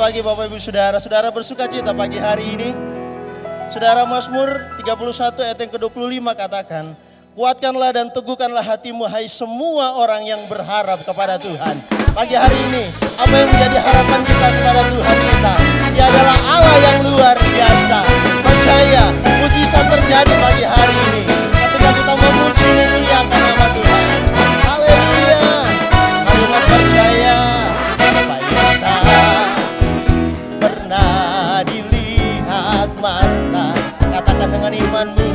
pagi Bapak Ibu Saudara. Saudara bersuka cita pagi hari ini. Saudara Mazmur 31 ayat yang ke-25 katakan, kuatkanlah dan teguhkanlah hatimu hai semua orang yang berharap kepada Tuhan. Pagi hari ini, apa yang menjadi harapan kita kepada Tuhan kita? Dia adalah Allah yang luar biasa. Percaya, mujizat terjadi pagi hari ini ketika kita memuji memuliakan nama Tuhan. Haleluya. Marilah percaya apa yang tak pernah dilihat mata. Katakan dengan imanmu,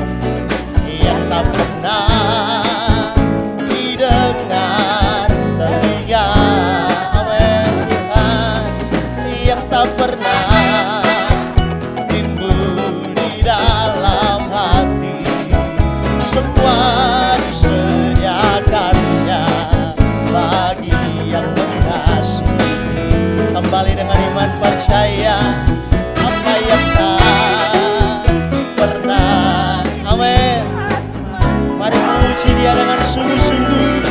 yang tak pernah didengar telinga. Amin Tuhan, yang tak pernah timbul di dalam hati, semua disediakannya bagi yang mengasihi. Kembali dengan iman percaya apa yang tak pernah. Amin. Mari memuji Dia dengan sungguh-sungguh,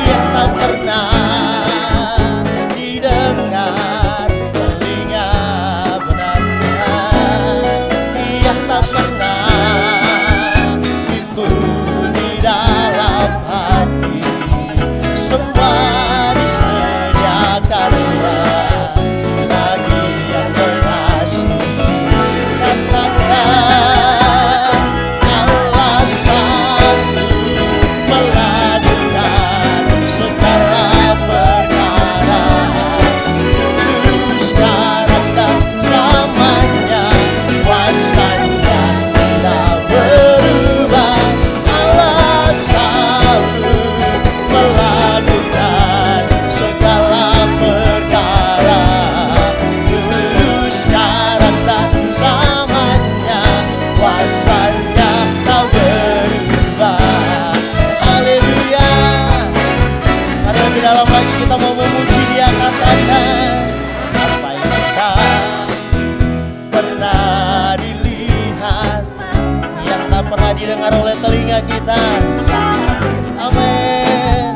yang tak pernah didengar telinga. Benar Tuhan, yang tak pernah timbul di dalam hati, semua disediakannya bagi yang mengasihi. Katakan Allah sanggup melakukan segala perkara, dulu sekarang dan selamanya, kuasanya tidak berubah. Allah sanggup melakukan segala perkara, dulu sekarang dan selamanya, kuasanya tak berubah. Haleluya. Mari lebih dalam lagi kita mau memuji Dia. Katakan apa yang tak pernah dilihat, yang tak pernah didengar oleh telinga kita. Amin.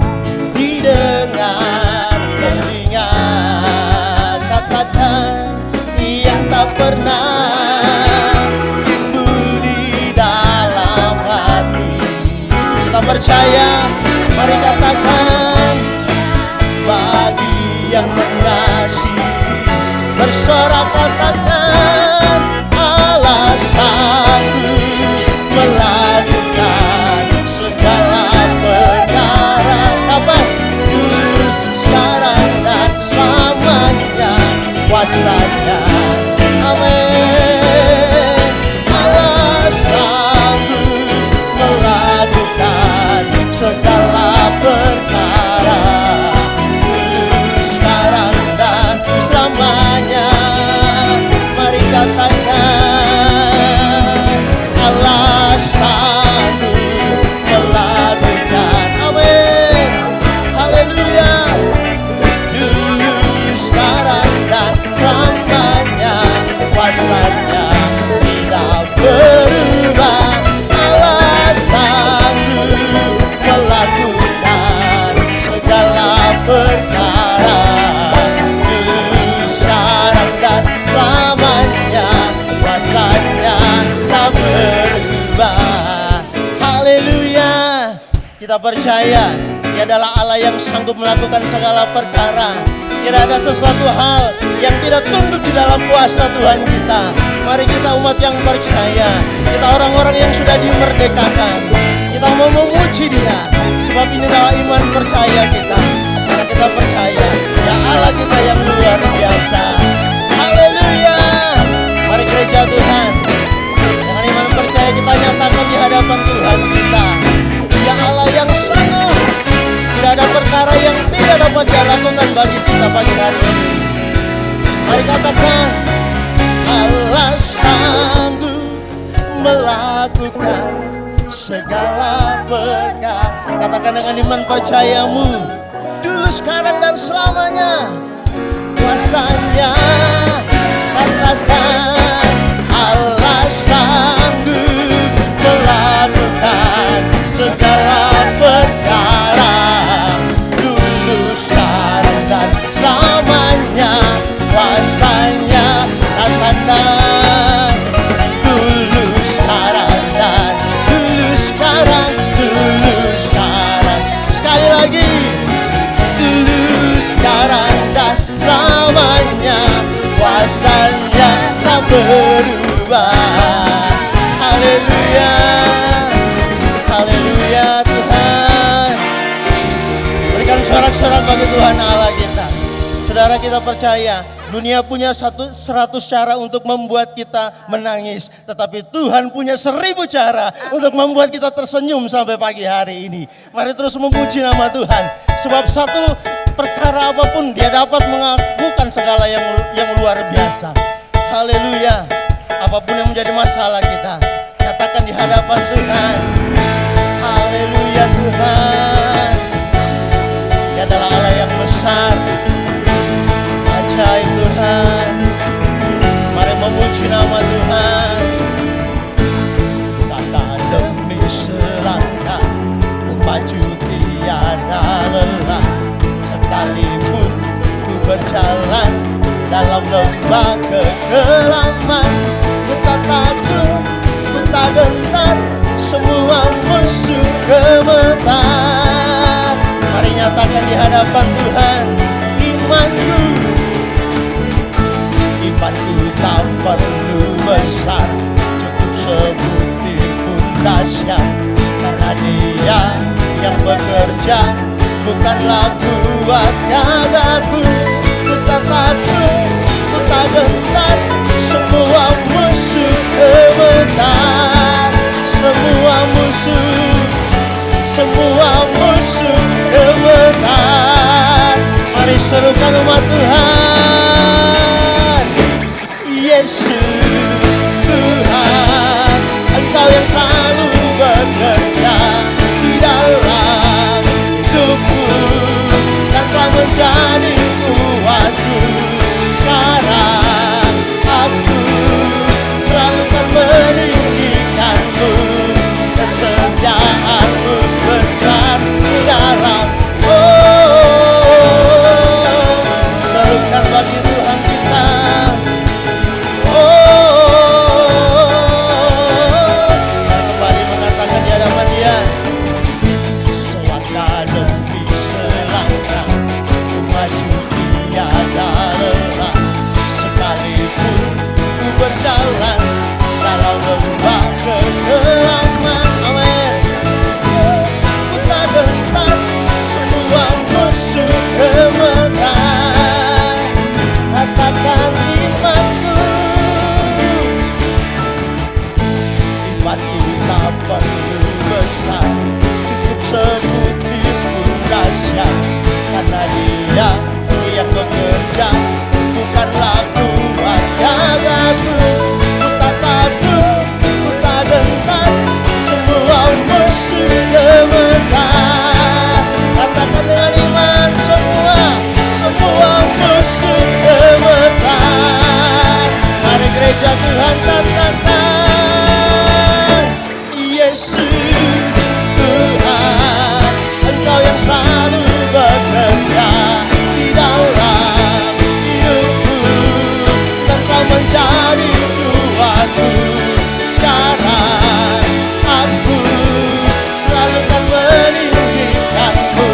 Didengar telinga. Katakan yang tak pernah timbul di dalam hati. Kita percaya, mari katakan bagi yang mengasihi. Bersorak katakan Allah sanggup melakukan segala perkara. Kapan? Dulu, sekarang dan selamanya, kuasanya. Amin. Allah sanggup melakukan segala perkara, dulu, sekarang dan selamanya. Mari katakan Allah sanggup melakukan. Amin. Haleluya. Dulu, sekarang dan selamanya, kuasanya tidak berubah. Allah sanggup melakukan segala perkara, dulu, sekarang dan selamanya, kuasanya tak berubah. Haleluya. Kita percaya Dia adalah Allah yang sanggup melakukan segala perkara. Tidak ada sesuatu hal yang tidak tunduk di dalam kuasa Tuhan kita. Mari kita umat yang percaya, kita orang-orang yang sudah dimerdekakan, kita mau memuji Dia, sebab ini adalah iman percaya kita. Karena kita percaya ya Allah kita yang luar biasa. Haleluya. Mari gereja Tuhan, dengan iman percaya kita nyatakan di hadapan Tuhan kita, ya Allah yang sanggup. Tidak ada perkara yang tidak dapat Dia lakukan bagi kita pagi hari ini. Mari katakan Allah sanggup melakukan segala perkara. Katakan dengan iman percayamu, dulu, sekarang dan selamanya, kuasanya. Katakan Allah sanggup melakukan segala perkara, dulu, sekarang dan selamanya, kuasanya. Tuhan Allah kita. Saudara, kita percaya dunia punya 100 cara untuk membuat kita menangis. Tetapi Tuhan punya 1000 cara untuk membuat kita tersenyum sampai pagi hari ini. Mari terus memuji nama Tuhan. Sebab satu perkara apapun dia dapat mengakukan segala yang luar biasa. Haleluya. Apapun yang menjadi masalah kita, nyatakan di hadapan Tuhan. Haleluya Tuhan. Dia adalah Allah yang besar. Ajaib Tuhan. Mari memuji nama Tuhan. Langkah demi selangkah ku maju tiada lelah. Sekalipun ku berjalan dalam lembah kegelapan, ku tak takut, ku tak gentar, semua musuh gemetar. Mari nyatakan di hadapan Tuhan, imanku tak perlu besar, cukup sebutir pun dahsyat. Karena Dia yang bekerja, bukanlah kuat gagahku. Ku tak takut, ku tak gentar, semua musuh gemetar. Semua musuh gemetar. Mari serukan umat Tuhan. Yesus Tuhan, Engkau yang selalu bekerja di dalam hidupku dan telah menjadi kuatku. Sekarang aku selalu akan meninggikanmu, kesetiaanmu besar di dalam. Serukan bagi Tuhan kita. Kembali mengatakan di hadapan Dia. Selangkah demi selangkah ku maju tiada lelah. Sekalipun ku berjalan dalam lembah kegelapan, amin, ku tak gentar, semua musuh gemetar. Katakan imanku tak perlu besar, cukup sebutir pun dahsyat. Karena Dia yang bekerja, bukanlah kuat gagahku. Ku tak takut, ku tak gentar, semua musuh gemetar. Katakan dengan iman, semua musuh gemetar. Mari gereja Tuhan katakan, Yesus Tuhan, Engkau yang selalu bekerja di dalam hidupku dan Kau menjadi kuatku. Sekarang aku selalu akan meninggikanmu,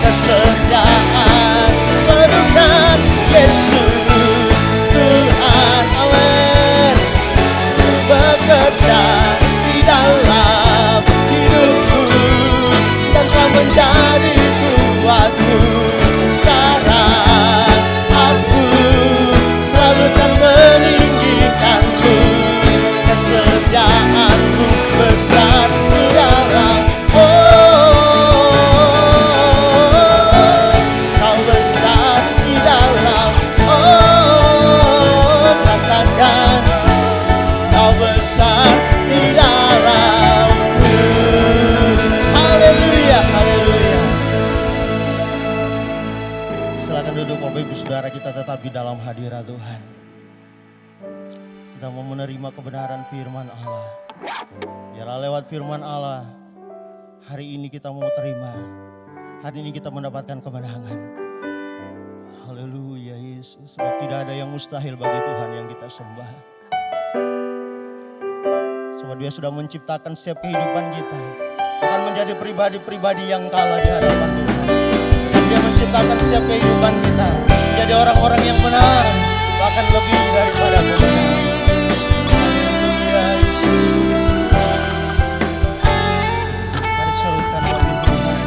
kesetiaan serukan Yesus Tuhan, amin, bekerja di dalam hidupku dan telah menjadi kuatku. Sekarang aku selalu akan meninggikanmu, kesetiaanmu besar di dalam. Kau besar di dalam. Katakan Kau besar di dalamku. Haleluya, haleluya. Silakan duduk Bapak Ibu Saudara, kita tetap di dalam hadirat Tuhan. Kita mau menerima kebenaran firman Allah. Biarlah lewat firman Allah, hari ini kita mau terima. Hari ini kita mendapatkan kemenangan. Haleluya Yesus. Sebab tidak ada yang mustahil bagi Tuhan yang kita sembah. Sebab Dia sudah menciptakan setiap kehidupan kita akan menjadi pribadi-pribadi yang kalah di hadapan Tuhan. Dan Dia menciptakan setiap kehidupan kita menjadi orang-orang yang benar, bahkan lebih daripada benar. Haleluya Yesus. Mari serukan bagi Tuhan.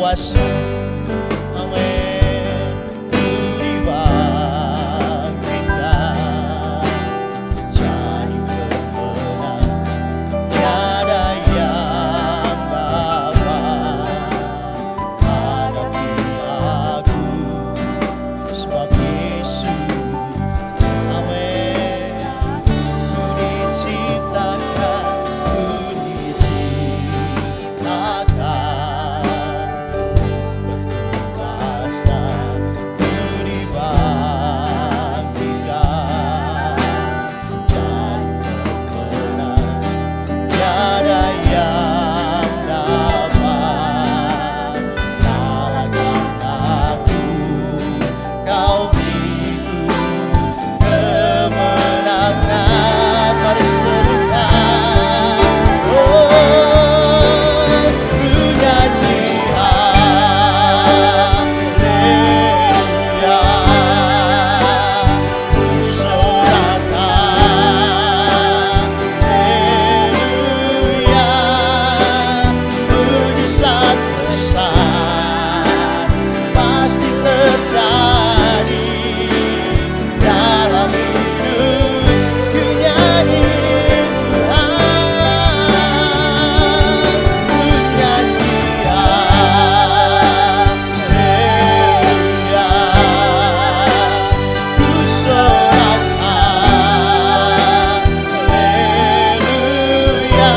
kuasa. Amin. Ku dibangkitkan jadi pemenang, tiada yang dapat hadapi aku, sebab Yesus. Amin. Ku diciptakan, berkuasa, ku dibangkitkan jadi pemenang, tiada yang dapat kalahkan aku. Kau beriku kemenangan. Mari serukan, oh, ku nyanyi haleluya, ku sorakan haleluya. Mujizat besar pasti terjadi dalam hidup. Ku nyanyi Tuhan, ku nyanyi haleluya, ku sorakan haleluya.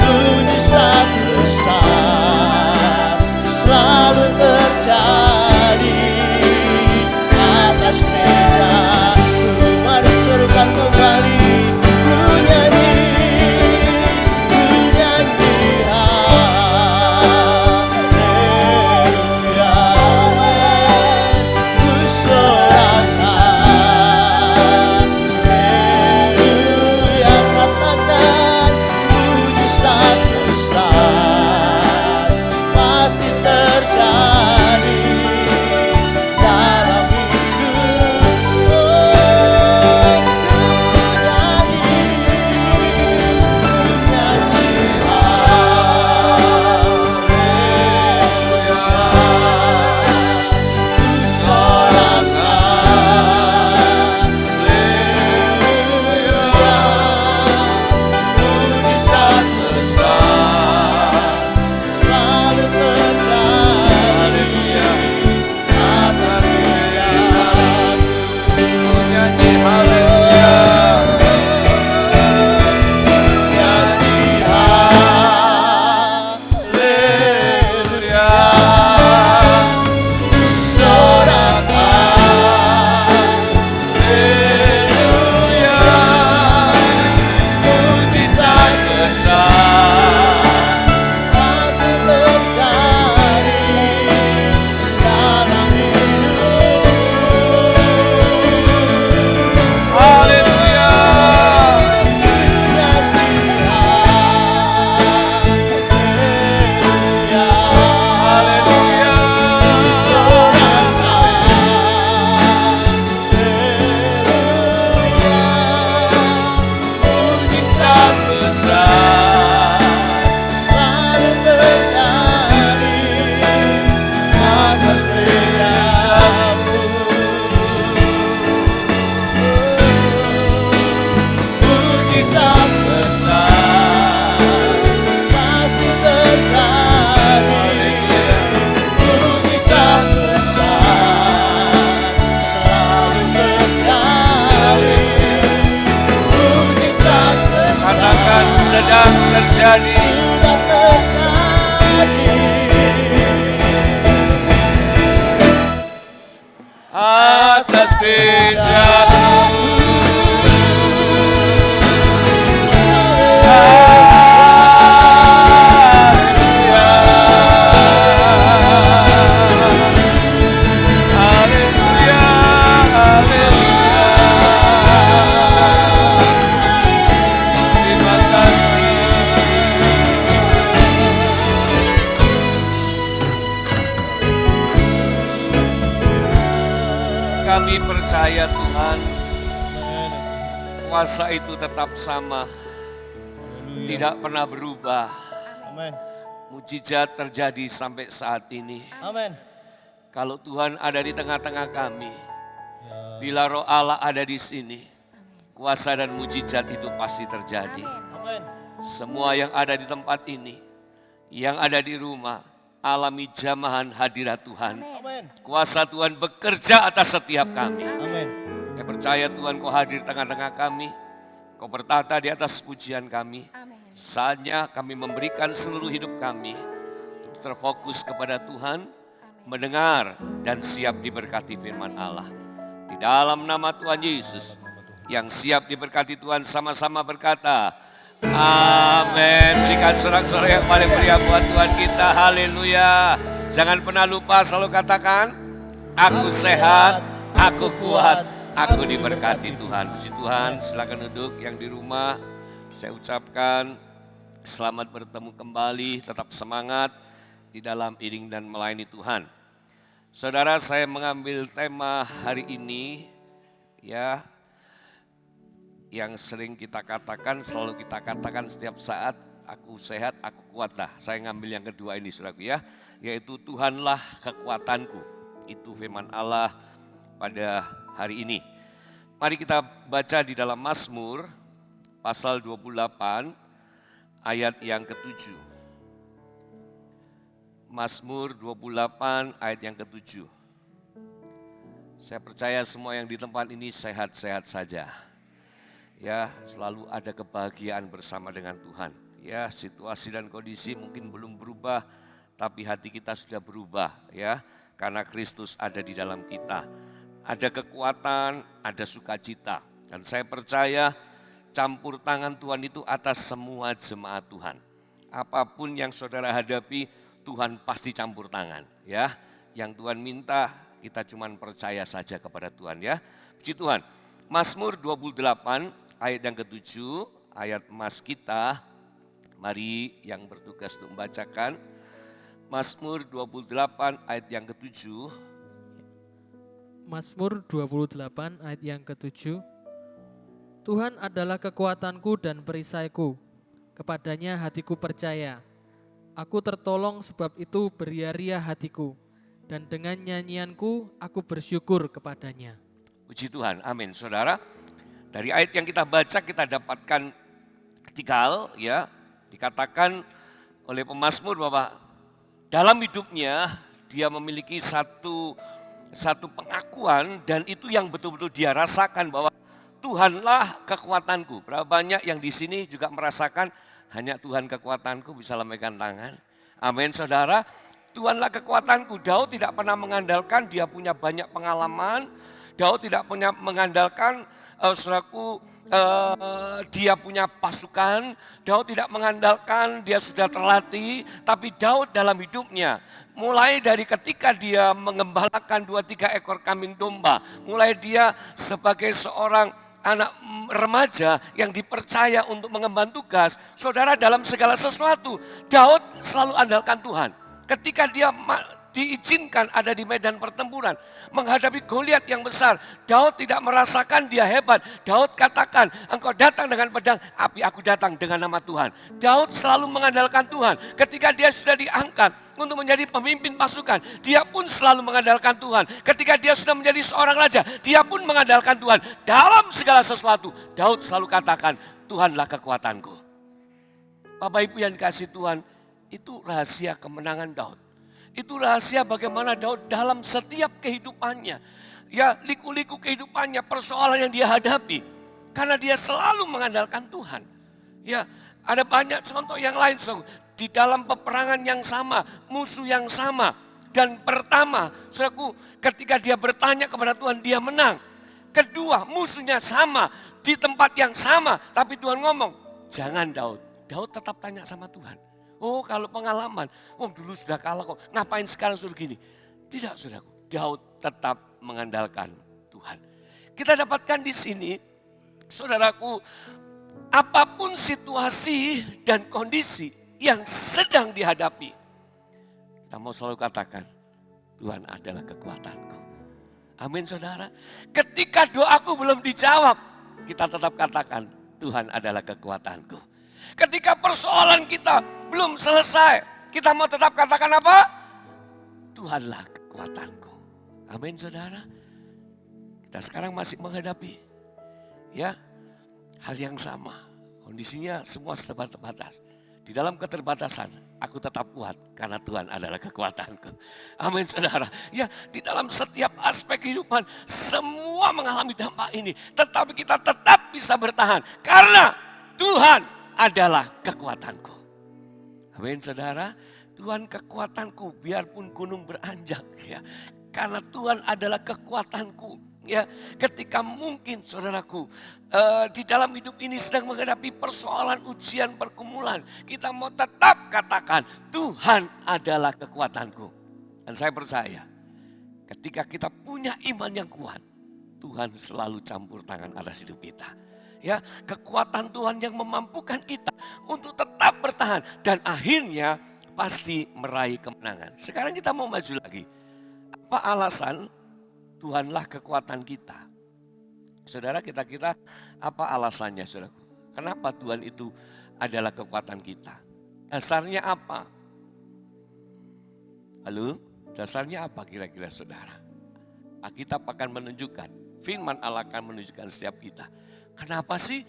Mujizat besar selalu terjadi atas gereja-Ku. Mari serukan kembali, ku nyanyi haleluya, ku sorakan haleluya. Katakan mujizat besar pasti terjadi dalam hidup. Oh, sedang terjadi. Atas gereja-Ku. Kami percaya Tuhan, kuasa itu tetap sama, tidak pernah berubah. mujizat terjadi sampai saat ini. Amin. Kalau Tuhan ada di tengah-tengah kami, bila Roh Allah ada di sini, kuasa dan mujizat itu pasti terjadi. Amin. Semua yang ada di tempat ini, yang ada di rumah, alami jamahan hadirat Tuhan. Amin. Kuasa Tuhan bekerja atas setiap kami. Amin. Saya percaya Tuhan kau hadir tengah-tengah kami, kau bertata di atas pujian kami. Saatnya kami memberikan seluruh hidup kami untuk terfokus kepada Tuhan, mendengar dan siap diberkati firman Allah. Di dalam nama Tuhan Yesus, yang siap diberkati Tuhan sama-sama berkata, amin. Berikan sorak-sorai yang paling meriah buat Tuhan kita, haleluya. Jangan pernah lupa selalu katakan, aku sehat, aku kuat, aku diberkati Tuhan. Puji Tuhan, silakan duduk yang di rumah. Saya ucapkan selamat bertemu kembali, tetap semangat di dalam iring dan melayani Tuhan. Saudara, saya mengambil tema hari ini ya, yang sering kita katakan, selalu kita katakan setiap saat, aku sehat, aku kuat. Nah, saya ngambil yang kedua ini saudaraku ya, yaitu Tuhanlah kekuatanku. Itu firman Allah pada hari ini. Mari kita baca di dalam Mazmur pasal 28 ayat yang ke-7. Mazmur 28 ayat yang ke-7. Saya percaya semua yang di tempat ini sehat-sehat saja. Ya, selalu ada kebahagiaan bersama dengan Tuhan. Ya, situasi dan kondisi mungkin belum berubah, tapi hati kita sudah berubah ya, karena Kristus ada di dalam kita. Ada kekuatan, ada sukacita. Dan saya percaya campur tangan Tuhan itu atas semua jemaat Tuhan. Apapun yang saudara hadapi, Tuhan pasti campur tangan ya. Yang Tuhan minta, kita cuma percaya saja kepada Tuhan ya. Puji Tuhan. Mazmur 28 ayat yang ke-7, ayat emas kita. Mari yang bertugas untuk membacakan. Mazmur 28 ayat yang ke-7. Mazmur 28 ayat yang ke-7. Tuhan adalah kekuatanku dan perisaiku, kepadanya hatiku percaya. Aku tertolong sebab itu beria-ria hatiku, dan dengan nyanyianku aku bersyukur kepadanya. Puji Tuhan, amin. Saudara, dari ayat yang kita baca kita dapatkan 3 hal ya. Dikatakan oleh pemazmur bahwa dalam hidupnya dia memiliki satu pengakuan, dan itu yang betul-betul dia rasakan bahwa Tuhanlah kekuatanku. Berapa banyak yang di sini juga merasakan hanya Tuhan kekuatanku, bisa lambaikan tangan. Amin saudara, Tuhanlah kekuatanku. Daud tidak pernah mengandalkan dia punya banyak pengalaman. Daud tidak punya mengandalkan saudaraku, dia punya pasukan. Daud tidak mengandalkan dia sudah terlatih. Tapi Daud dalam hidupnya, mulai dari ketika dia mengembalakan 2-3 ekor kambing domba. Mulai dia sebagai seorang anak remaja yang dipercaya untuk mengemban tugas. Saudara, dalam segala sesuatu Daud selalu andalkan Tuhan. Ketika dia diizinkan ada di medan pertempuran menghadapi Goliat yang besar, Daud tidak merasakan dia hebat. Daud katakan, engkau datang dengan pedang, api aku datang dengan nama Tuhan. Daud selalu mengandalkan Tuhan. Ketika dia sudah diangkat untuk menjadi pemimpin pasukan, dia pun selalu mengandalkan Tuhan. Ketika dia sudah menjadi seorang raja, dia pun mengandalkan Tuhan. Dalam segala sesuatu, Daud selalu katakan, Tuhanlah kekuatanku. Bapak Ibu yang dikasihi Tuhan, itu rahasia kemenangan Daud. Itu rahasia bagaimana Daud dalam setiap kehidupannya, ya liku-liku kehidupannya, persoalan yang dia hadapi, karena dia selalu mengandalkan Tuhan. Ya, ada banyak contoh yang lain, di dalam peperangan yang sama, musuh yang sama. Dan pertama, saudaraku, ketika dia bertanya kepada Tuhan, dia menang. Kedua, musuhnya sama, di tempat yang sama. Tapi Tuhan ngomong, jangan Daud. Daud tetap tanya sama Tuhan. Oh kalau pengalaman, dulu sudah kalah kok, ngapain sekarang suruh gini. Tidak saudaraku, Daud tetap mengandalkan Tuhan. Kita dapatkan di sini, saudaraku, apapun situasi dan kondisi yang sedang dihadapi, kita mau selalu katakan, Tuhan adalah kekuatanku. Amin saudara. Ketika doaku belum dijawab, kita tetap katakan, Tuhan adalah kekuatanku. Ketika persoalan kita belum selesai, kita mau tetap katakan apa? Tuhanlah kekuatanku. Amin saudara. Kita sekarang masih menghadapi ya hal yang sama. Kondisinya semua terbatas. Di dalam keterbatasan, aku tetap kuat karena Tuhan adalah kekuatanku. Amin saudara. Ya, di dalam setiap aspek kehidupan, semua mengalami dampak ini. Tetapi kita tetap bisa bertahan karena Tuhan adalah kekuatanku. Amin saudara. Tuhan kekuatanku, biarpun gunung beranjak. Ya, karena Tuhan adalah kekuatanku. Ya, ketika mungkin saudaraku di dalam hidup ini sedang menghadapi persoalan ujian pergumulan, kita mau tetap katakan Tuhan adalah kekuatanku. Dan saya percaya ketika kita punya iman yang kuat, Tuhan selalu campur tangan atas hidup kita. Ya, kekuatan Tuhan yang memampukan kita untuk tetap bertahan dan akhirnya pasti meraih kemenangan. Sekarang kita mau maju lagi. Apa alasan Tuhanlah kekuatan kita? Saudara, kita apa alasannya saudara? Kenapa Tuhan itu adalah kekuatan kita? Dasarnya apa? Halo, dasarnya apa kira-kira saudara? Alkitab akan menunjukkan, firman Allah akan menunjukkan setiap kita. Kenapa sih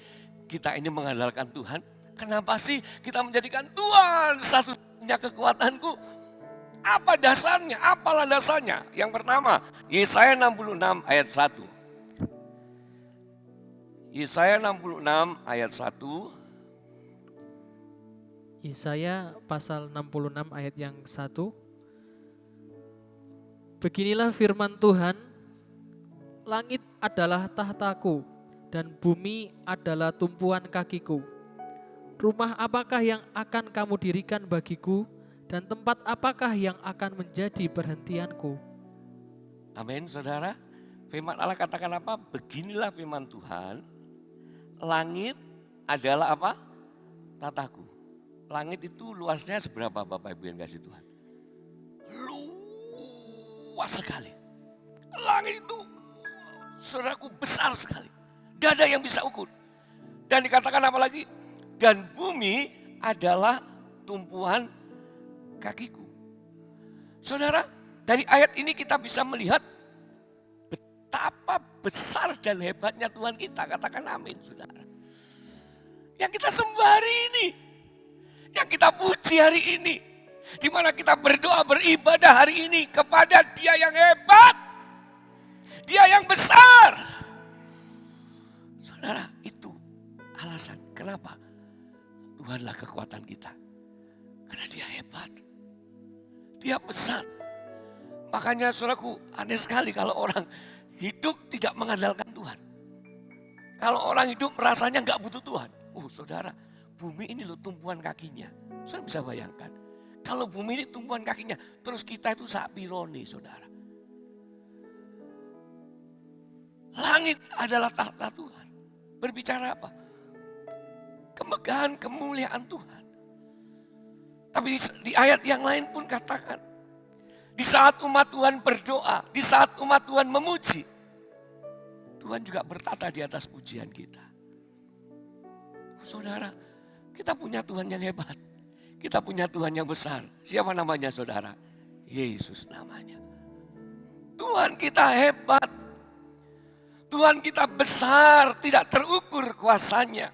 kita ini mengandalkan Tuhan? Kenapa sih kita menjadikan Tuhan satu-satunya kekuatanku? Apa dasarnya? Apalah dasarnya? Yang pertama, Yesaya 66 ayat 1. Yesaya 66 ayat 1. Yesaya pasal 66 ayat yang 1. Beginilah firman Tuhan, langit adalah tahtaku dan bumi adalah tumpuan kakiku. Rumah apakah yang akan kamu dirikan bagiku? Dan tempat apakah yang akan menjadi perhentianku? Amin saudara. Firman Allah katakan apa? Beginilah firman Tuhan. Langit adalah apa? Tataku. Langit itu luasnya seberapa Bapak Ibu yang kasih Tuhan? Luas sekali. Langit itu saudaraku besar sekali. Gak ada yang bisa ukur. Dan dikatakan apa lagi? Dan bumi adalah tumpuan kakiku. Saudara, dari ayat ini kita bisa melihat betapa besar dan hebatnya Tuhan kita. Katakan amin, saudara. Yang kita sembah hari ini, yang kita puji hari ini, di mana kita berdoa beribadah hari ini kepada Dia yang hebat, Dia yang besar. Saudara, itu alasan kenapa Tuhanlah kekuatan kita. Karena Dia hebat. Dia besar. Makanya saudaraku, aneh sekali kalau orang hidup tidak mengandalkan Tuhan. Kalau orang hidup rasanya nggak butuh Tuhan. Saudara, bumi ini loh tumpuan kakinya. Saudara bisa bayangkan. Kalau bumi ini tumpuan kakinya, terus kita itu sakpirone saudara. Langit adalah tahta Tuhan. Berbicara apa? Kemegahan, kemuliaan Tuhan. Tapi di ayat yang lain pun katakan, di saat umat Tuhan berdoa, di saat umat Tuhan memuji, Tuhan juga bertata di atas pujian kita. Saudara, kita punya Tuhan yang hebat. Kita punya Tuhan yang besar. Siapa namanya saudara? Yesus namanya. Tuhan kita hebat. Tuhan kita besar, tidak terukur kuasanya.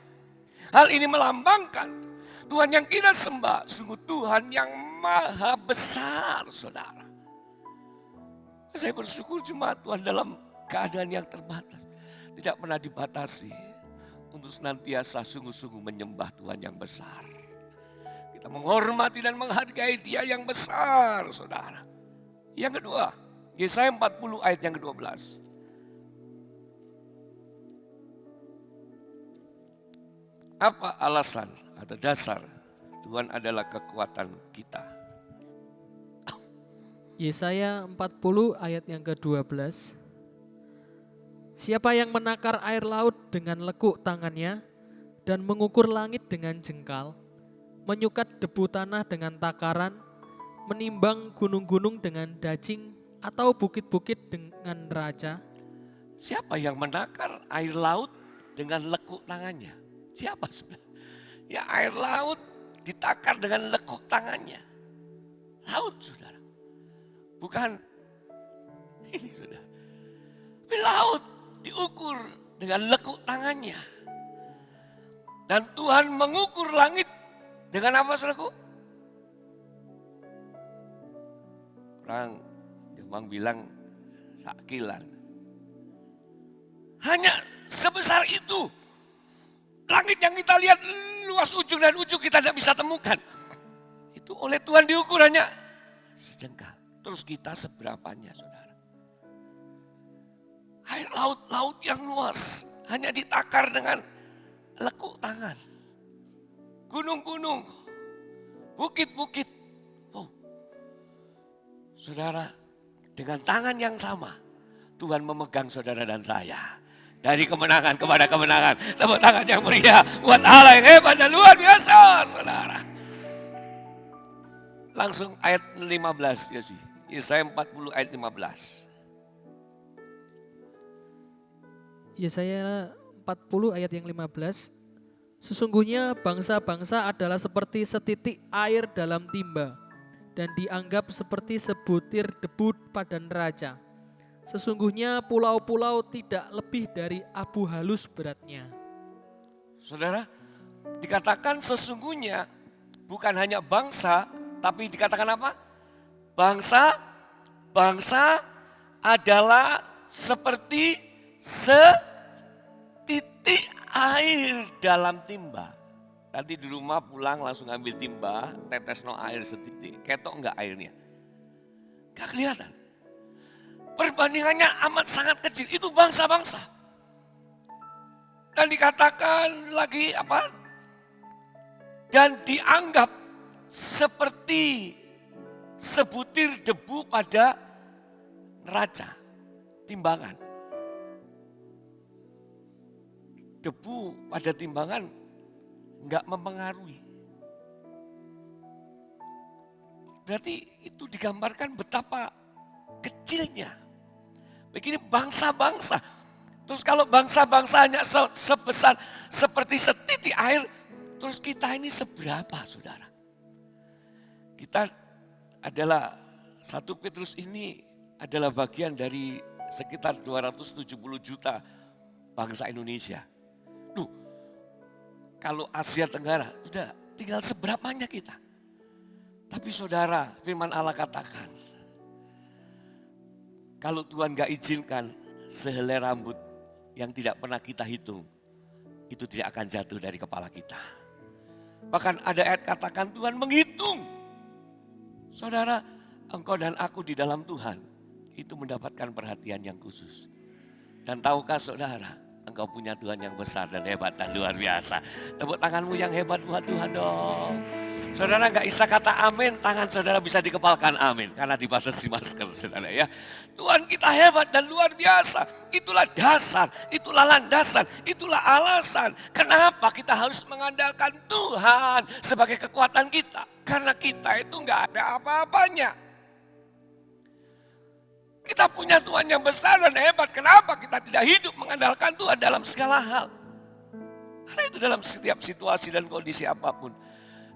Hal ini melambangkan Tuhan yang kita sembah, sungguh Tuhan yang maha besar, saudara. Saya bersyukur cuma Tuhan dalam keadaan yang terbatas. Tidak pernah dibatasi untuk senantiasa sungguh-sungguh menyembah Tuhan yang besar. Kita menghormati dan menghargai Dia yang besar, saudara. Yang kedua, Yesaya 40 ayat yang ke-12. Apa alasan atau dasar Tuhan adalah kekuatan kita? Yesaya 40 ayat yang ke-12. Siapa yang menakar air laut dengan lekuk tangannya dan mengukur langit dengan jengkal, menyukat debu tanah dengan takaran, menimbang gunung-gunung dengan dacing atau bukit-bukit dengan raca? Siapa yang menakar air laut dengan lekuk tangannya? Siapa sudah? Ya air laut ditakar dengan lekuk tangannya. laut, saudara. Bukan ini, saudara. Tapi laut diukur dengan lekuk tangannya. Dan Tuhan mengukur langit dengan apa, saudaraku? Orang Jepang bilang sakilan. Hanya sebesar itu. Langit yang kita lihat luas ujung dan ujung kita tidak bisa temukan. Itu oleh Tuhan diukur hanya sejengkal. Terus kita seberapanya, saudara. Air laut yang luas hanya ditakar dengan lekuk tangan. Gunung-gunung, bukit-bukit. Oh, saudara, dengan tangan yang sama Tuhan memegang saudara dan saya. Dari kemenangan kepada kemenangan. Tepuk tangan yang meriah buat Allah yang hebat dan luar biasa, saudara. Langsung ayat 15, Yosi. Yesaya 40 ayat 15. Yesaya 40 ayat yang 15. Sesungguhnya bangsa-bangsa adalah seperti setitik air dalam timba dan dianggap seperti sebutir debu pada neraca. Sesungguhnya pulau-pulau tidak lebih dari abu halus beratnya. Saudara, dikatakan sesungguhnya bukan hanya bangsa, tapi dikatakan apa? Bangsa adalah seperti setitik air dalam timba. Nanti di rumah pulang langsung ambil timba, tetes no air setitik. Ketok enggak airnya? Enggak kelihatan. Perbandingannya amat sangat kecil, itu bangsa-bangsa. Dan dikatakan lagi apa? Dan dianggap seperti sebutir debu pada neraca, timbangan. Debu pada timbangan enggak mempengaruhi. Berarti itu digambarkan betapa kecilnya. Begini bangsa-bangsa. Terus kalau bangsa-bangsanya sebesar seperti setitik air, terus kita ini seberapa, saudara? Kita adalah, 1 Petrus ini adalah bagian dari sekitar 270 juta bangsa Indonesia. Duh, kalau Asia Tenggara, sudah tinggal seberapanya kita. Tapi saudara, firman Allah katakan, kalau Tuhan gak izinkan sehelai rambut yang tidak pernah kita hitung, itu tidak akan jatuh dari kepala kita. Bahkan ada ayat katakan Tuhan menghitung. Saudara, engkau dan aku di dalam Tuhan, itu mendapatkan perhatian yang khusus. Dan tahukah saudara, engkau punya Tuhan yang besar dan hebat dan luar biasa. Tepuk tanganmu yang hebat buat Tuhan dong. Saudara gak bisa kata amin, tangan saudara bisa dikepalkan amin. Karena dibatasi masker, saudara ya. Tuhan kita hebat dan luar biasa. Itulah dasar, itulah landasan, itulah alasan. Kenapa kita harus mengandalkan Tuhan sebagai kekuatan kita. Karena kita itu gak ada apa-apanya. Kita punya Tuhan yang besar dan hebat. Kenapa kita tidak hidup mengandalkan Tuhan dalam segala hal. Karena itu dalam setiap situasi dan kondisi apapun.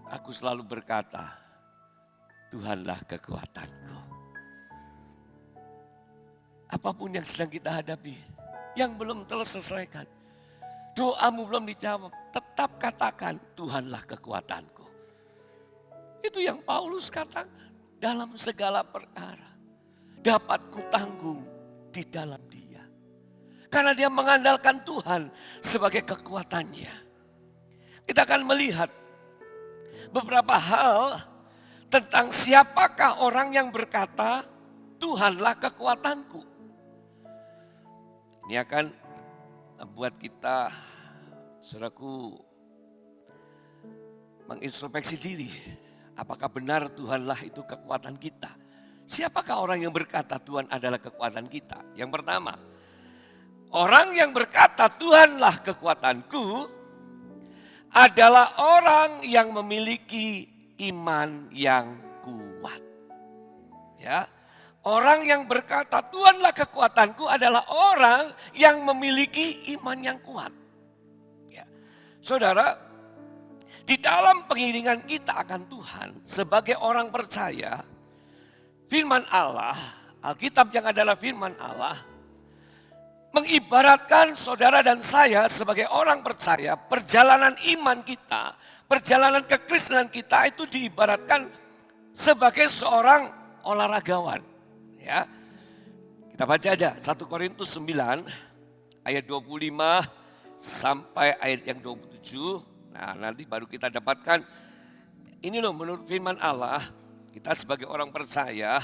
Aku selalu berkata, Tuhanlah kekuatanku. Apapun yang sedang kita hadapi, yang belum terselesaikan, doamu belum dijawab, tetap katakan Tuhanlah kekuatanku. Itu yang Paulus katakan, dalam segala perkara dapat kutanggung di dalam Dia. Karena dia mengandalkan Tuhan sebagai kekuatannya. Kita akan melihat beberapa hal tentang siapakah orang yang berkata, Tuhanlah kekuatanku. Ini akan membuat kita, saudaraku, mengintrospeksi diri. Apakah benar Tuhanlah itu kekuatan kita? Siapakah orang yang berkata Tuhan adalah kekuatan kita? Yang pertama, orang yang berkata Tuhanlah kekuatanku adalah orang yang memiliki iman yang kuat. Ya, orang yang berkata Tuhanlah kekuatanku adalah orang yang memiliki iman yang kuat. Ya. Saudara, di dalam pengiringan kita akan Tuhan sebagai orang percaya, firman Allah, Alkitab yang adalah firman Allah, mengibaratkan saudara dan saya sebagai orang percaya, perjalanan iman kita, perjalanan kekristenan kita itu diibaratkan sebagai seorang olahragawan. Ya. Kita baca aja 1 Korintus 9 ayat 25 sampai ayat yang 27. Nah, nanti baru kita dapatkan ini loh, menurut firman Allah, kita sebagai orang percaya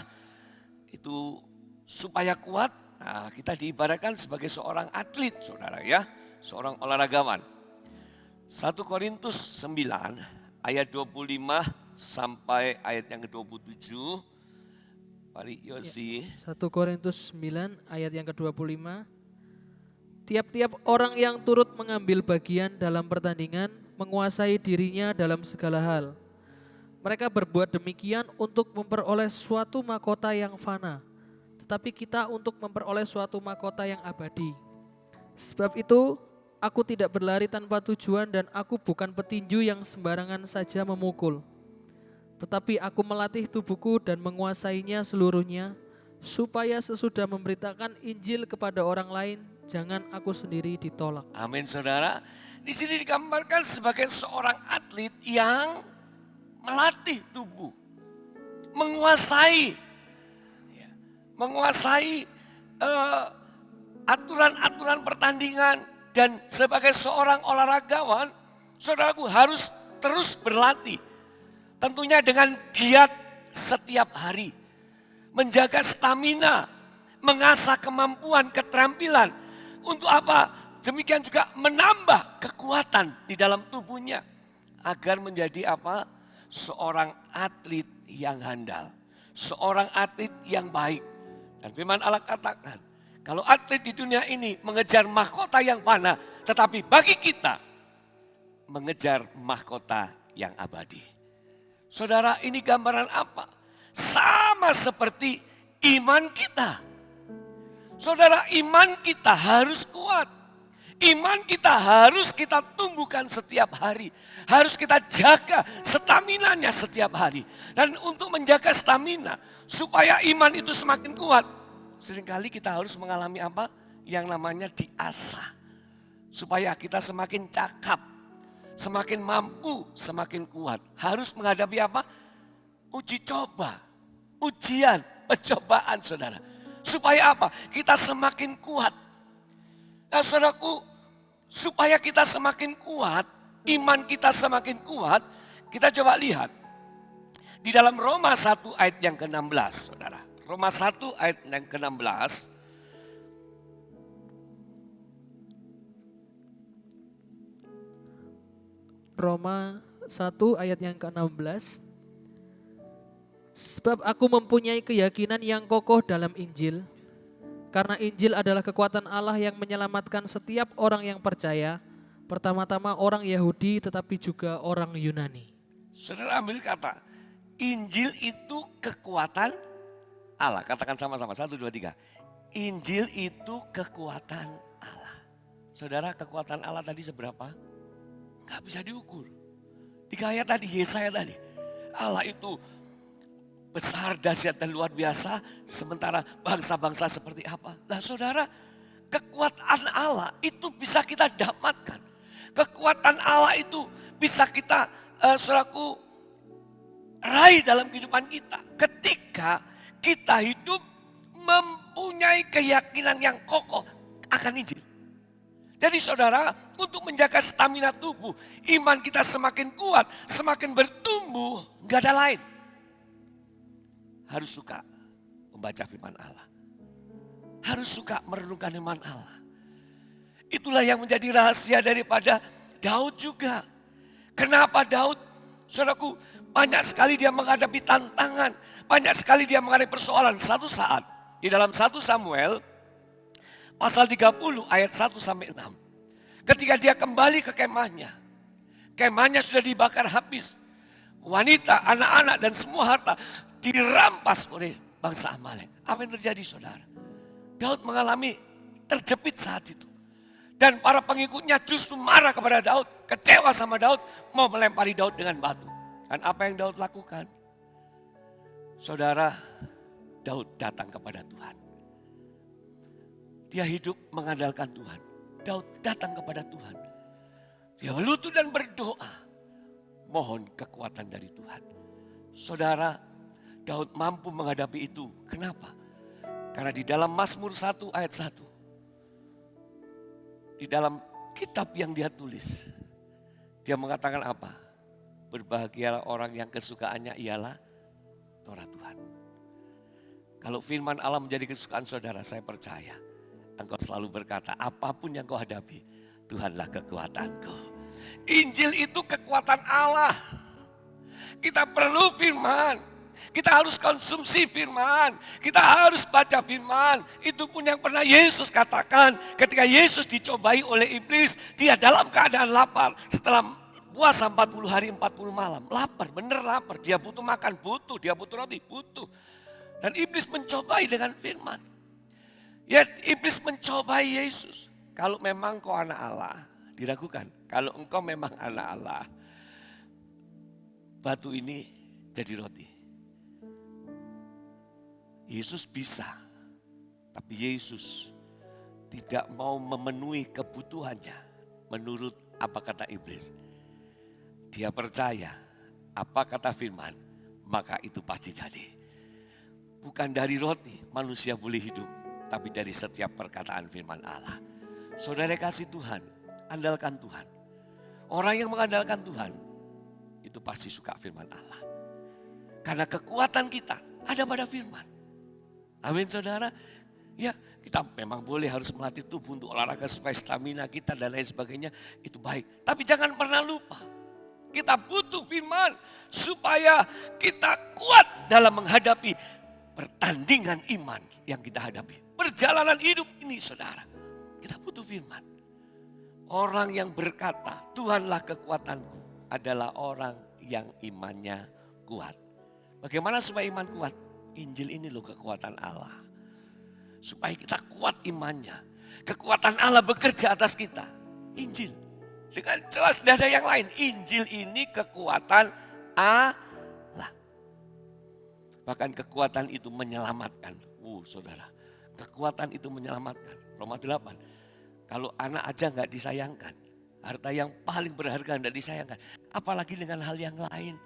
itu supaya kuat, nah kita diibaratkan sebagai seorang atlet, saudara ya, seorang olahragawan. 1 Korintus 9 ayat 25 sampai ayat yang ke-27. Mari Yosi. 1 Korintus 9 ayat yang ke-25. Tiap-tiap orang yang turut mengambil bagian dalam pertandingan menguasai dirinya dalam segala hal. Mereka berbuat demikian untuk memperoleh suatu mahkota yang fana, tetapi kita untuk memperoleh suatu mahkota yang abadi. Sebab itu, aku tidak berlari tanpa tujuan dan aku bukan petinju yang sembarangan saja memukul. Tetapi aku melatih tubuhku dan menguasainya seluruhnya, supaya sesudah memberitakan Injil kepada orang lain, jangan aku sendiri ditolak. Amin, saudara. Di sini digambarkan sebagai seorang atlet yang melatih tubuh, menguasai aturan-aturan pertandingan, dan sebagai seorang olahragawan, saudaraku harus terus berlatih. Tentunya dengan giat setiap hari, menjaga stamina, mengasah kemampuan, keterampilan. Untuk apa? Demikian juga menambah kekuatan di dalam tubuhnya agar menjadi apa? Seorang atlet yang handal, seorang atlet yang baik. Dan firman Allah katakan, kalau atlet di dunia ini mengejar mahkota yang fana, tetapi bagi kita mengejar mahkota yang abadi. Saudara, ini gambaran apa? Sama seperti iman kita. Saudara, iman kita harus kuat. Iman kita harus kita tumbuhkan setiap hari. Harus kita jaga staminanya setiap hari. Dan untuk menjaga stamina, supaya iman itu semakin kuat, seringkali kita harus mengalami apa? Yang namanya diasah. Supaya kita semakin cakap, semakin mampu, semakin kuat. Harus menghadapi apa? Uji coba, ujian, pencobaan, saudara. Supaya apa? Kita semakin kuat. Nah, saudaraku, supaya kita semakin kuat, iman kita semakin kuat, kita coba lihat. Di dalam Roma 1 ayat yang ke-16, saudara. Roma 1 ayat yang ke-16. Roma 1 ayat yang ke-16. Sebab aku mempunyai keyakinan yang kokoh dalam Injil, karena Injil adalah kekuatan Allah yang menyelamatkan setiap orang yang percaya, pertama-tama orang Yahudi tetapi juga orang Yunani. Saudara ambil kata, Injil itu kekuatan Allah. Katakan sama-sama, 1, 2, 3. Injil itu kekuatan Allah. Saudara, kekuatan Allah tadi seberapa? Gak bisa diukur. 3 ayat tadi, Yesaya tadi. Allah itu besar, dahsyat dan luar biasa, sementara bangsa-bangsa seperti apa. Nah saudara, kekuatan Allah itu bisa kita dapatkan. Kekuatan Allah itu bisa kita, saudaraku, raih dalam kehidupan kita. Ketika kita hidup mempunyai keyakinan yang kokoh akan Injil. Jadi saudara, untuk menjaga stamina tubuh, iman kita semakin kuat, semakin bertumbuh, gak ada lain. Harus suka membaca firman Allah. Harus suka merenungkan firman Allah. Itulah yang menjadi rahasia daripada Daud juga. Kenapa Daud, saudaraku, banyak sekali dia menghadapi tantangan. Banyak sekali dia menghadapi persoalan. Satu saat di dalam 1 Samuel pasal 30 ayat 1 sampai 6. Ketika dia kembali ke kemahnya. Kemahnya sudah dibakar habis. Wanita, anak-anak dan semua harta dirampas oleh bangsa Amalek. Apa yang terjadi saudara? Daud mengalami terjepit saat itu. Dan para pengikutnya justru marah kepada Daud. Kecewa sama Daud. Mau melempari Daud dengan batu. Dan apa yang Daud lakukan? Saudara, Daud datang kepada Tuhan. Dia hidup mengandalkan Tuhan. Daud datang kepada Tuhan. Dia berlutut dan berdoa. Mohon kekuatan dari Tuhan. Saudara, Daud mampu menghadapi itu. Kenapa? Karena di dalam Mazmur 1 ayat 1. Di dalam kitab yang dia tulis. Dia mengatakan apa? Berbahagialah orang yang kesukaannya ialah Torah Tuhan. Kalau firman Allah menjadi kesukaan saudara, saya percaya engkau selalu berkata, apapun yang kau hadapi, Tuhanlah kekuatanku. Injil itu kekuatan Allah. Kita perlu firman. Kita harus konsumsi firman. Kita harus baca firman. Itu pun yang pernah Yesus katakan. Ketika Yesus dicobai oleh iblis, dia dalam keadaan lapar. Setelah puasa 40 hari 40 malam. Lapar, bener lapar. Dia butuh makan, butuh. Dia butuh roti, butuh. Dan iblis mencobai dengan firman. Ya, iblis mencobai Yesus. Kalau memang kau anak Allah, diragukan. Kalau engkau memang anak Allah, batu ini jadi roti. Yesus bisa, tapi Yesus tidak mau memenuhi kebutuhannya menurut apa kata iblis. Dia percaya apa kata firman, maka itu pasti jadi. Bukan dari roti manusia boleh hidup, tapi dari setiap perkataan firman Allah. Saudara kasih Tuhan, andalkan Tuhan. Orang yang mengandalkan Tuhan, itu pasti suka firman Allah. Karena kekuatan kita ada pada firman. Amin saudara. Ya, kita memang boleh harus melatih tubuh untuk olahraga supaya stamina kita dan lain sebagainya. Itu baik. Tapi jangan pernah lupa. Kita butuh firman supaya kita kuat dalam menghadapi pertandingan iman yang kita hadapi. Perjalanan hidup ini saudara. Kita butuh firman. Orang yang berkata, Tuhanlah kekuatanku, adalah orang yang imannya kuat. Bagaimana supaya iman kuat? Injil ini loh kekuatan Allah. Supaya kita kuat imannya. Kekuatan Allah bekerja atas kita. Injil. Dengan jelas tidak ada yang lain. Injil ini kekuatan Allah. Bahkan kekuatan itu menyelamatkan. Saudara. Kekuatan itu menyelamatkan. Roma 8. Kalau anak aja gak disayangkan. Harta yang paling berharga tidak disayangkan. Apalagi dengan hal yang lain.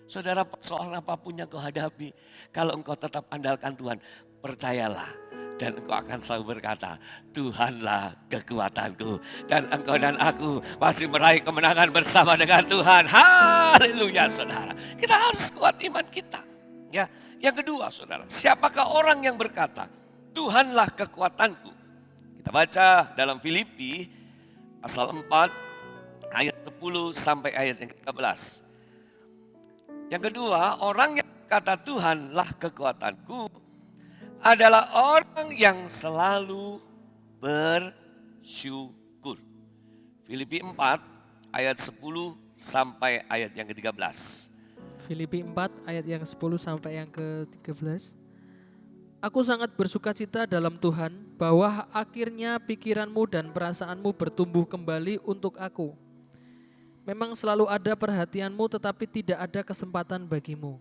Saudara, persoalan apapun yang kau hadapi. Kalau engkau tetap andalkan Tuhan. Percayalah. Dan engkau akan selalu berkata, Tuhanlah kekuatanku. Dan engkau dan aku masih meraih kemenangan bersama dengan Tuhan. Haleluya saudara. Kita harus kuat iman kita. Ya, yang kedua saudara, siapakah orang yang berkata, Tuhanlah kekuatanku. Kita baca dalam Filipi pasal 4 ayat 10 sampai ayat yang ke-13. Yang kedua, orang yang berkata Tuhanlah kekuatanku adalah orang yang selalu bersyukur. Filipi 4 ayat 10 sampai ayat yang ke-13. Filipi 4 ayat yang 10 sampai yang ke-13. Aku sangat bersuka cita dalam Tuhan bahwa akhirnya pikiranmu dan perasaanmu bertumbuh kembali untuk aku. Memang selalu ada perhatianmu tetapi tidak ada kesempatan bagimu.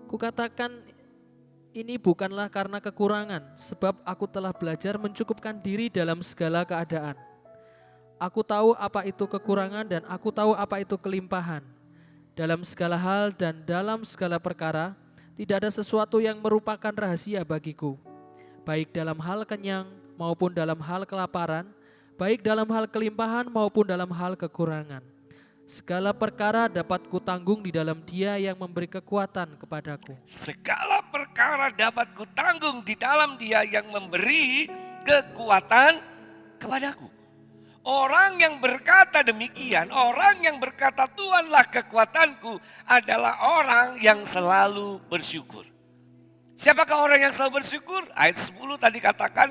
Kukatakan ini bukanlah karena kekurangan, sebab aku telah belajar mencukupkan diri dalam segala keadaan. Aku tahu apa itu kekurangan dan aku tahu apa itu kelimpahan. Dalam segala hal dan dalam segala perkara, tidak ada sesuatu yang merupakan rahasia bagiku. Baik dalam hal kenyang maupun dalam hal kelaparan, baik dalam hal kelimpahan maupun dalam hal kekurangan. Segala perkara dapat kutanggung di dalam Dia yang memberi kekuatan kepadaku. Segala perkara dapat kutanggung di dalam Dia yang memberi kekuatan kepadaku. Orang yang berkata demikian, orang yang berkata Tuhanlah kekuatanku adalah orang yang selalu bersyukur. Siapakah orang yang selalu bersyukur? Ayat 10 tadi katakan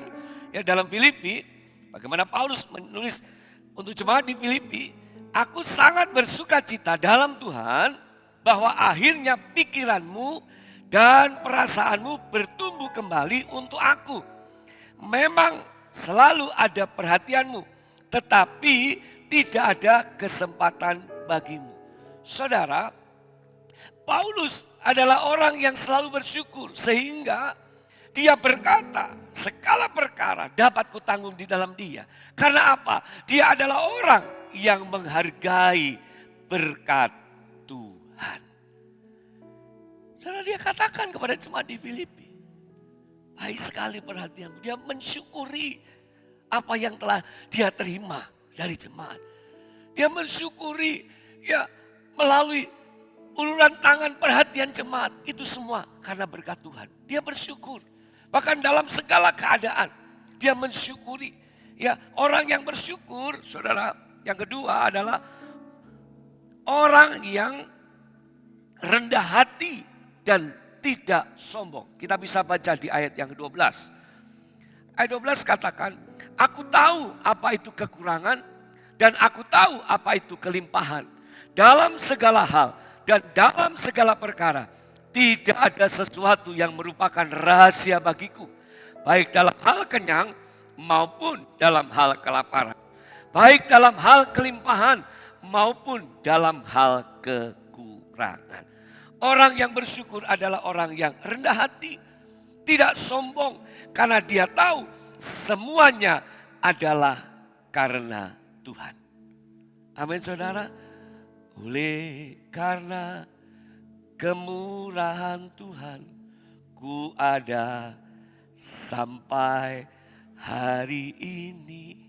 ya dalam Filipi, bagaimana Paulus menulis untuk jemaat di Filipi, aku sangat bersuka cita dalam Tuhan bahwa akhirnya pikiranmu dan perasaanmu bertumbuh kembali untuk aku. Memang selalu ada perhatianmu, tetapi tidak ada kesempatan bagimu. Saudara, Paulus adalah orang yang selalu bersyukur sehingga dia berkata, segala perkara dapat kutanggung di dalam dia. Karena apa? Dia adalah orang yang menghargai berkat Tuhan. Saudara, dia katakan kepada jemaat di Filipi, baik sekali perhatianmu. Dia mensyukuri apa yang telah dia terima dari jemaat. Dia mensyukuri ya melalui uluran tangan perhatian jemaat. Itu semua karena berkat Tuhan. Dia bersyukur. Bahkan dalam segala keadaan dia mensyukuri. Ya, orang yang bersyukur, saudara, yang kedua adalah orang yang rendah hati dan tidak sombong. Kita bisa baca di ayat yang ke-12. Ayat 12 katakan, aku tahu apa itu kekurangan dan aku tahu apa itu kelimpahan. Dalam segala hal dan dalam segala perkara, tidak ada sesuatu yang merupakan rahasia bagiku. Baik dalam hal kenyang maupun dalam hal kelaparan. Baik dalam hal kelimpahan maupun dalam hal kekurangan. Orang yang bersyukur adalah orang yang rendah hati. Tidak sombong karena dia tahu semuanya adalah karena Tuhan. Amin saudara. Oleh karena kemurahan Tuhan, ku ada sampai hari ini.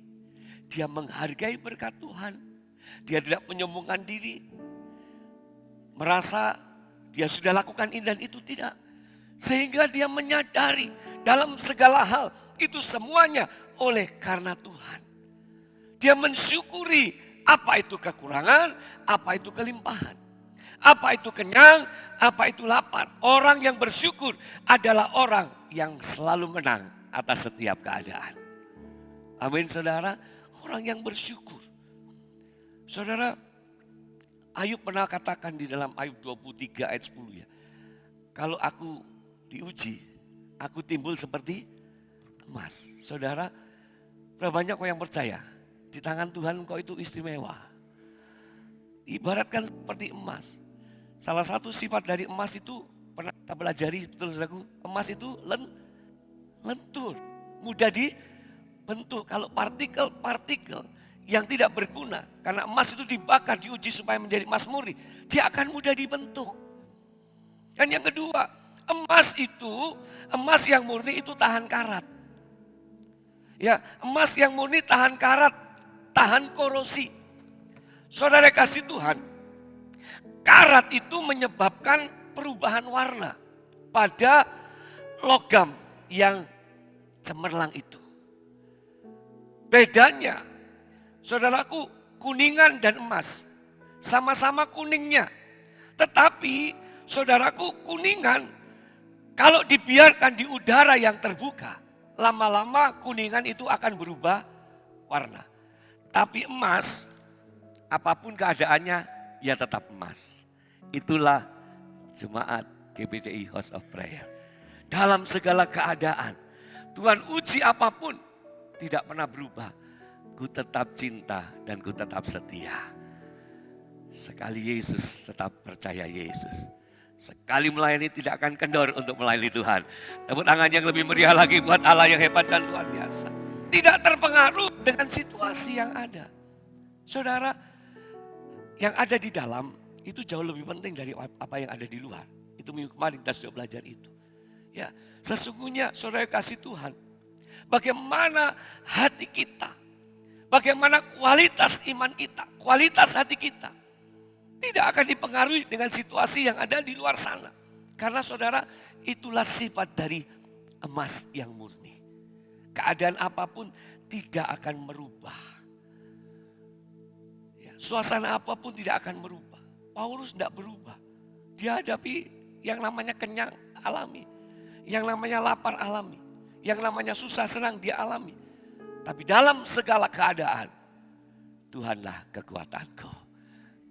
Dia menghargai berkat Tuhan. Dia tidak menyombongkan diri. Merasa dia sudah lakukan ini dan itu, tidak. Sehingga dia menyadari dalam segala hal itu semuanya oleh karena Tuhan. Dia mensyukuri apa itu kekurangan, apa itu kelimpahan. Apa itu kenyang, apa itu lapar. Orang yang bersyukur adalah orang yang selalu menang atas setiap keadaan. Amin saudara, orang yang bersyukur. Saudara, Ayub pernah katakan di dalam Ayub 23 ayat 10 ya. Kalau aku diuji, aku timbul seperti emas. Saudara, berapa banyak kau yang percaya? Di tangan Tuhan kau itu istimewa. Ibaratkan seperti emas. Salah satu sifat dari emas itu pernah kita pelajari, betul saudaraku, emas itu lentur, mudah dibentuk. Kalau partikel yang tidak berguna, karena emas itu dibakar, diuji supaya menjadi emas murni, dia akan mudah dibentuk. Dan yang kedua, emas yang murni itu tahan karat. Ya, emas yang murni tahan karat, tahan korosi. Saudara kasih Tuhan, karat itu menyebabkan perubahan warna pada logam yang cemerlang itu. Bedanya, saudaraku, kuningan dan emas sama-sama kuningnya. Tetapi saudaraku, kuningan kalau dibiarkan di udara yang terbuka, lama-lama kuningan itu akan berubah warna. Tapi emas, apapun keadaannya, ya tetap emas. Itulah jemaat GBDI House of Prayer. Dalam segala keadaan, Tuhan uji apapun tidak pernah berubah. Ku tetap cinta dan ku tetap setia. Sekali Yesus, tetap percaya Yesus. Sekali melayani tidak akan kendor untuk melayani Tuhan. Tepuk tangan yang lebih meriah lagi buat Allah yang hebat dan luar biasa. Tidak terpengaruh dengan situasi yang ada. Saudara, yang ada di dalam itu jauh lebih penting dari apa yang ada di luar. Itu minggu kemarin kita sudah belajar itu. Ya, sesungguhnya saudara kasih Tuhan, bagaimana hati kita, bagaimana kualitas iman kita, kualitas hati kita, tidak akan dipengaruhi dengan situasi yang ada di luar sana. Karena saudara, itulah sifat dari emas yang murni. Keadaan apapun tidak akan merubah. Ya, suasana apapun tidak akan merubah. Paulus tidak berubah. Dia hadapi yang namanya kenyang alami. Yang namanya lapar alami. Yang namanya susah senang dia alami. Tapi dalam segala keadaan, Tuhanlah kekuatanku.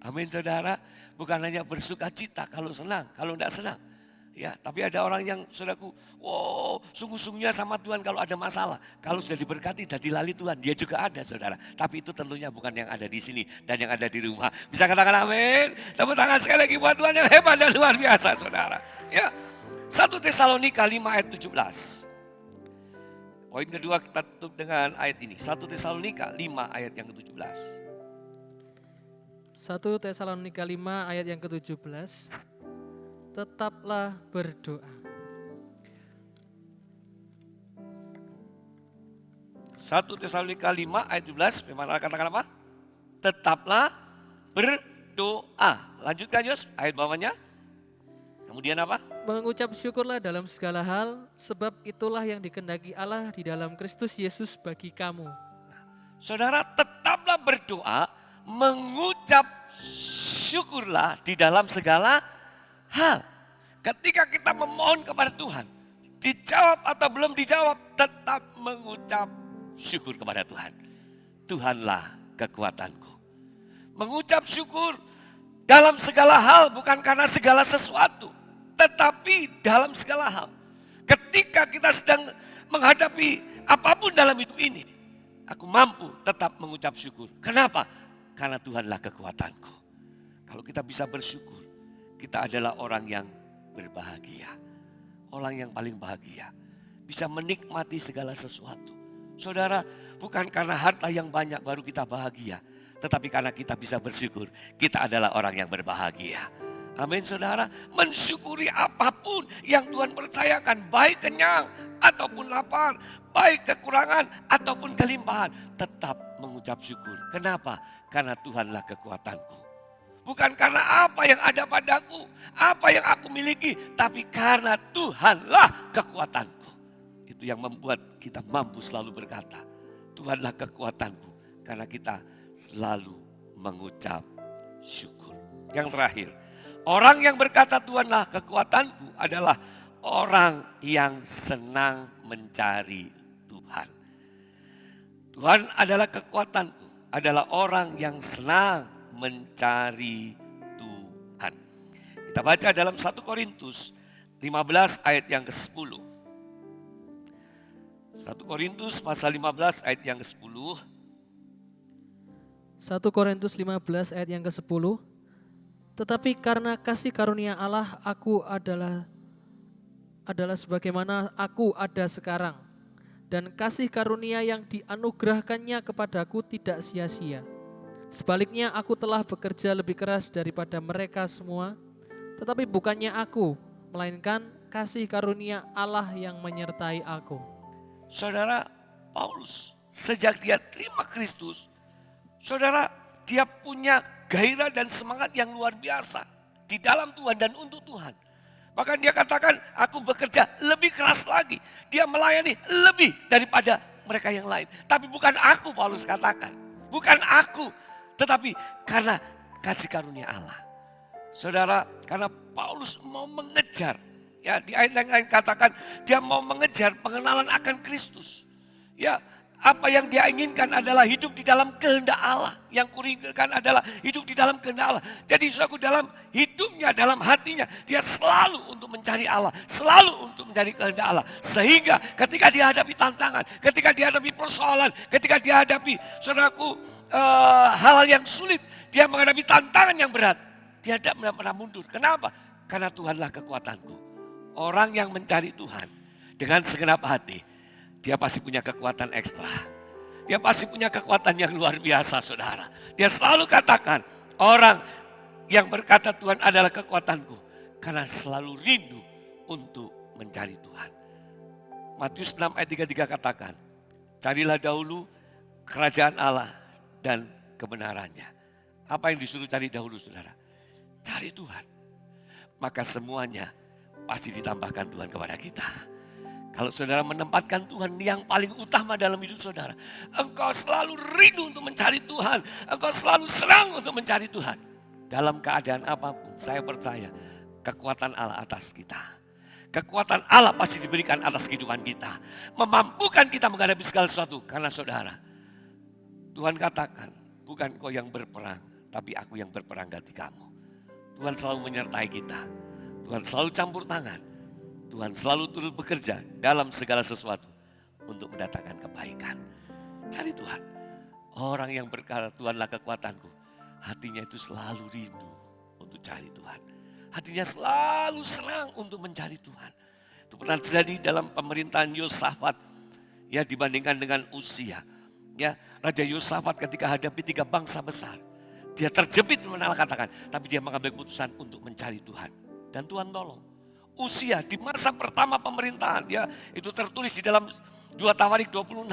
Amin saudara. Bukan hanya bersuka cita kalau senang, kalau tidak senang. Ya, tapi ada orang yang saudaraku, wow, sungguh-sungguhnya sama Tuhan kalau ada masalah. Kalau sudah diberkati, sudah dilali Tuhan, dia juga ada saudara. Tapi itu tentunya bukan yang ada di sini dan yang ada di rumah. Bisa katakan amin. Tepuk tangan sekali lagi buat Tuhan yang hebat dan luar biasa saudara. Ya, 1 Tesalonika 5 ayat 17. Poin kedua kita tutup dengan ayat ini. 1 Tesalonika 5 ayat yang ke-17. 1 Tesalonika 5 ayat yang ke-17. Tetaplah berdoa. 1 Tesalonika 5 ayat 17. Memang katakan apa? Tetaplah berdoa. Lanjutkan Yos, ayat bawahnya. Kemudian apa? Mengucap syukurlah dalam segala hal, sebab itulah yang dikehendaki Allah di dalam Kristus Yesus bagi kamu. Saudara, tetaplah berdoa, mengucap syukurlah di dalam segala hal. Ketika kita memohon kepada Tuhan, dijawab atau belum dijawab, tetap mengucap syukur kepada Tuhan. Tuhanlah kekuatanku. Mengucap syukur dalam segala hal, bukan karena segala sesuatu, tetapi dalam segala hal. Ketika kita sedang menghadapi apapun dalam hidup ini, aku mampu tetap mengucap syukur. Kenapa? Karena Tuhanlah kekuatanku. Kalau kita bisa bersyukur, kita adalah orang yang berbahagia. Orang yang paling bahagia. Bisa menikmati segala sesuatu. Saudara, bukan karena harta yang banyak baru kita bahagia. Tetapi karena kita bisa bersyukur, kita adalah orang yang berbahagia. Amin saudara, mensyukuri apapun yang Tuhan percayakan, baik kenyang ataupun lapar, baik kekurangan ataupun kelimpahan, tetap mengucap syukur. Kenapa? Karena Tuhanlah kekuatanku. Bukan karena apa yang ada padaku, apa yang aku miliki, tapi karena Tuhanlah kekuatanku. Itu yang membuat kita mampu selalu berkata, Tuhanlah kekuatanku, karena kita selalu mengucap syukur. Yang terakhir, orang yang berkata Tuhanlah kekuatanku adalah orang yang senang mencari Tuhan. Tuhan adalah kekuatanku, adalah orang yang senang mencari Tuhan. Kita baca dalam 1 Korintus 15 ayat yang ke-10. 1 Korintus pasal 15 ayat yang ke-10. 1 Korintus 15 ayat yang ke-10. Tetapi karena kasih karunia Allah aku adalah sebagaimana aku ada sekarang. Dan kasih karunia yang dianugerahkannya kepadaku tidak sia-sia. Sebaliknya aku telah bekerja lebih keras daripada mereka semua. Tetapi bukannya aku, melainkan kasih karunia Allah yang menyertai aku. Saudara, Paulus sejak dia terima Kristus, saudara, dia punya gairah dan semangat yang luar biasa di dalam Tuhan dan untuk Tuhan. Bahkan dia katakan, aku bekerja lebih keras lagi. Dia melayani lebih daripada mereka yang lain. Tapi bukan aku, Paulus katakan. Bukan aku, tetapi karena kasih karunia Allah. Saudara, karena Paulus mau mengejar, ya di ayat yang lain katakan, dia mau mengejar pengenalan akan Kristus. Ya, apa yang dia inginkan adalah hidup di dalam kehendak Allah. Yang kuringinkan adalah hidup di dalam kehendak Allah. Jadi saudaraku, dalam hidupnya, dalam hatinya, dia selalu untuk mencari Allah. Selalu untuk mencari kehendak Allah. Sehingga ketika dia hadapi tantangan, ketika dia hadapi persoalan, ketika dia hadapi saudaraku hal yang sulit, dia menghadapi tantangan yang berat, dia tidak pernah mundur. Kenapa? Karena Tuhanlah kekuatanku. Orang yang mencari Tuhan dengan segenap hati, dia pasti punya kekuatan ekstra. Dia pasti punya kekuatan yang luar biasa, saudara. Dia selalu katakan, orang yang berkata Tuhan adalah kekuatanku, karena selalu rindu untuk mencari Tuhan. Matius 6 ayat 33 katakan, carilah dahulu kerajaan Allah dan kebenarannya. Apa yang disuruh cari dahulu, saudara? Cari Tuhan. Maka semuanya pasti ditambahkan Tuhan kepada kita. Kalau saudara menempatkan Tuhan yang paling utama dalam hidup saudara, engkau selalu rindu untuk mencari Tuhan. Engkau selalu senang untuk mencari Tuhan. Dalam keadaan apapun, saya percaya kekuatan Allah atas kita. Kekuatan Allah pasti diberikan atas kehidupan kita. Memampukan kita menghadapi segala sesuatu. Karena saudara, Tuhan katakan, bukan kau yang berperang, tapi aku yang berperang ganti kamu. Tuhan selalu menyertai kita. Tuhan selalu campur tangan. Tuhan selalu turut bekerja dalam segala sesuatu untuk mendatangkan kebaikan. Cari Tuhan. Orang yang berkata Tuhanlah kekuatanku, hatinya itu selalu rindu untuk cari Tuhan. Hatinya selalu senang untuk mencari Tuhan. Itu pernah terjadi dalam pemerintahan Yosafat, ya, dibandingkan dengan Usia. Ya, Raja Yosafat ketika hadapi 3 bangsa besar, dia terjepit menalah katakan, tapi dia mengambil keputusan untuk mencari Tuhan. Dan Tuhan tolong. Usia di masa pertama pemerintahan, ya, itu tertulis di dalam 2 Tawarik 26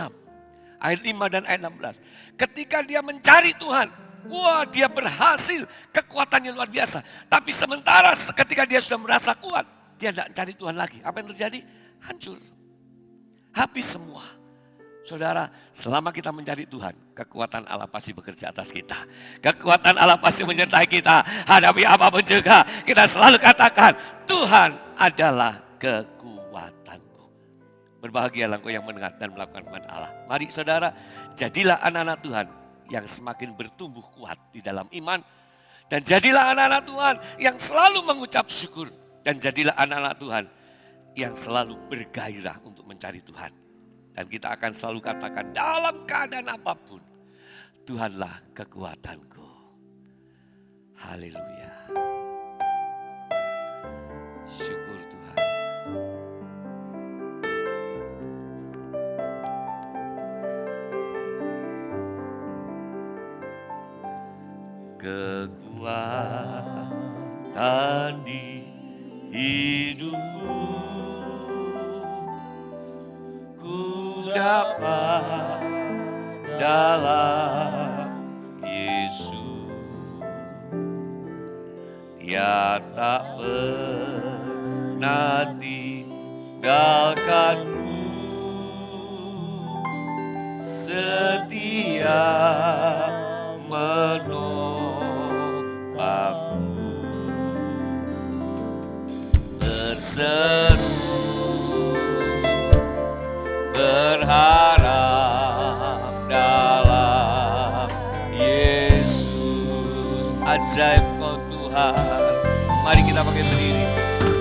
ayat 5 dan ayat 16. Ketika dia mencari Tuhan, wah, dia berhasil, kekuatannya luar biasa. Tapi sementara ketika dia sudah merasa kuat, dia tidak cari Tuhan lagi. Apa yang terjadi? Hancur. Habis semua. Saudara, selama kita mencari Tuhan, kekuatan Allah pasti bekerja atas kita. Kekuatan Allah pasti menyertai kita. Hadapi apapun juga, kita selalu katakan, Tuhan adalah kekuatanku. Berbahagialah engkau yang mendengar dan melakukan firman Allah. Mari saudara, jadilah anak-anak Tuhan yang semakin bertumbuh kuat di dalam iman. Dan jadilah anak-anak Tuhan yang selalu mengucap syukur. Dan jadilah anak-anak Tuhan yang selalu bergairah untuk mencari Tuhan. Dan kita akan selalu katakan dalam keadaan apapun, Tuhanlah kekuatanku. Haleluya. Syukur Tuhan. Kekuatan di hidupku ku dapat dalam Yesus. Dia tak pernah tinggalkanku, setia menopangku. Berseru berharap dalam Yesus. Ajaib kau Tuhan. Mari kita pakai berdiri.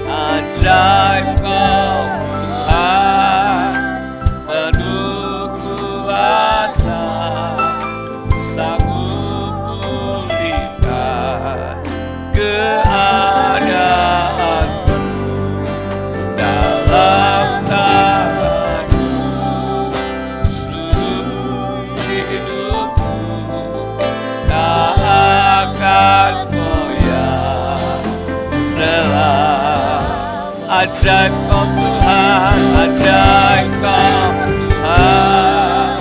Ajaib kau Tuhan, penuh kuasa, sanggup pulihkan keadaanku dalam tanganmu. Seluruh hidupku tak akan goyah selama. Ajaib kau Tuhan, ajaib kau Tuhan,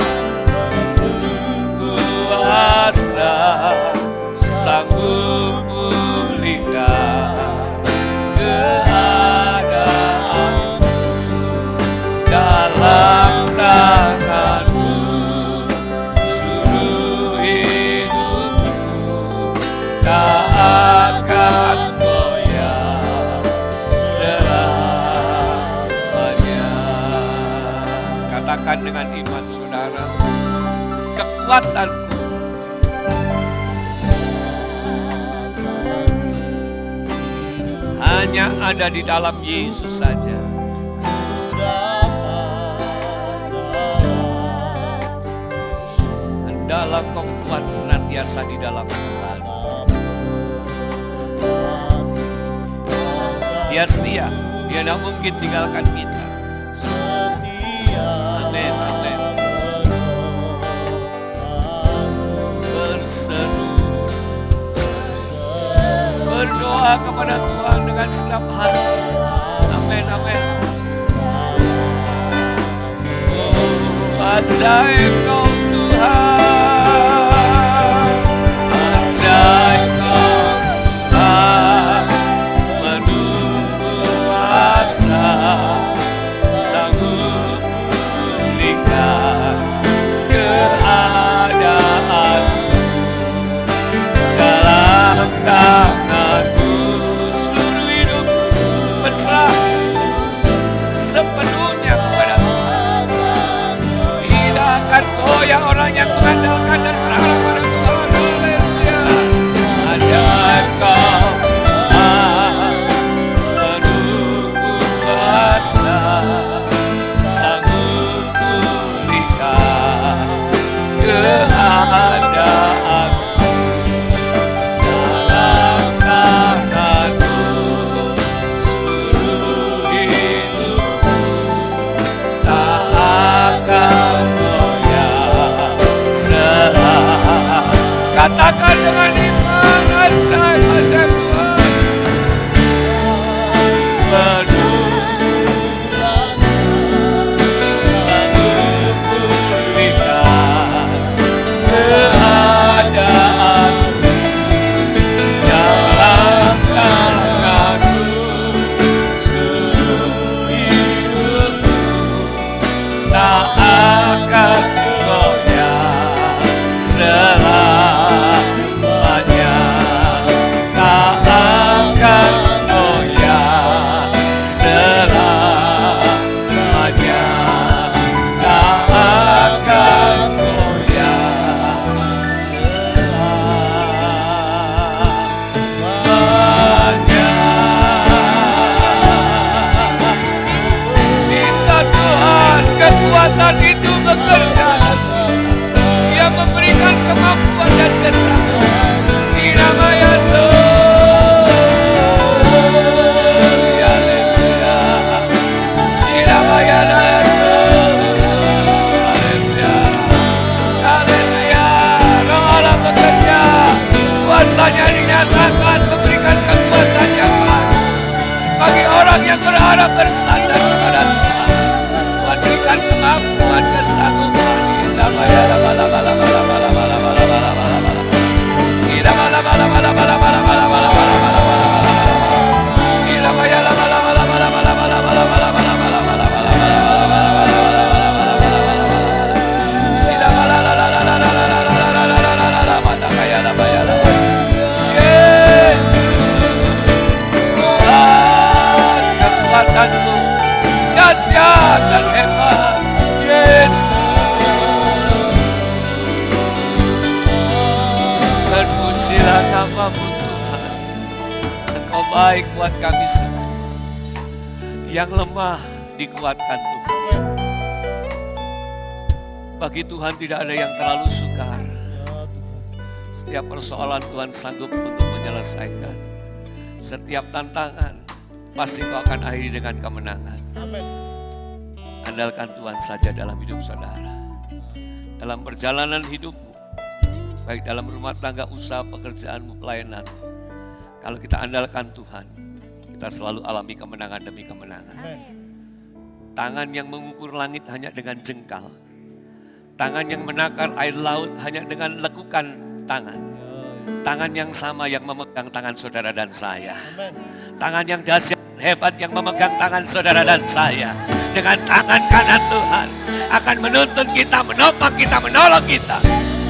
kuasa sanggup pulihkan keadaanku dalam tanganmu. Seluruh hidupku tak akan goyah selamanya. Katakan dengan iman saudara, kekuatanku hanya ada di dalam Yesus saja. Hendaklah kau kuat senantiasa di dalam Tuhan. Dia setia, dia tidak mungkin tinggalkan kita. Amin, amin. Berseru, berdoa kepada Tuhan dengan senang hati. Amin, amin. Oh, ajaib kau Tuhan, ajaib kau Tuhan, penuh kuasa, sanggup pulihkan keadaanku dalam tanganmu. Seluruh hidupku berserah sepenuhnya kepada Tuhan. Tidak akan bekerja, yang memberikan kemampuan dan kesanggupan. Di nama Yesus. Haleluya. Di nama Yesus. Haleluya. Haleluya. Roh Allah bekerja. Kuasanya dinyatakan memberikan kekuatan yang baru bagi orang yang berharap bersandar kepada Tuhan. Tuhan berikan kemampuan, kesanggupan. Kekuatanmu dahsyat dan hebat, Yesus. Terpujilah namamu Tuhan. Engkau baik buat kami semua. Yang lemah dikuatkan Tuhan. Bagi Tuhan tidak ada yang terlalu sukar. Setiap persoalan Tuhan sanggup untuk menyelesaikan. Setiap tantangan pasti kau akan akhiri dengan kemenangan. Andalkan Tuhan saja dalam hidup saudara. Dalam perjalanan hidupmu, baik dalam rumah tangga, usaha, pekerjaanmu, pelayananmu. Kalau kita andalkan Tuhan, kita selalu alami kemenangan demi kemenangan. Tangan yang mengukur langit hanya dengan jengkal. Tangan yang menakar air laut hanya dengan lekukan tangan. Tangan yang sama yang memegang tangan saudara dan saya. Tangan yang dahsyat hebat yang memegang tangan saudara dan saya. Dengan tangan kanan Tuhan akan menuntun kita, menopang kita, menolong kita.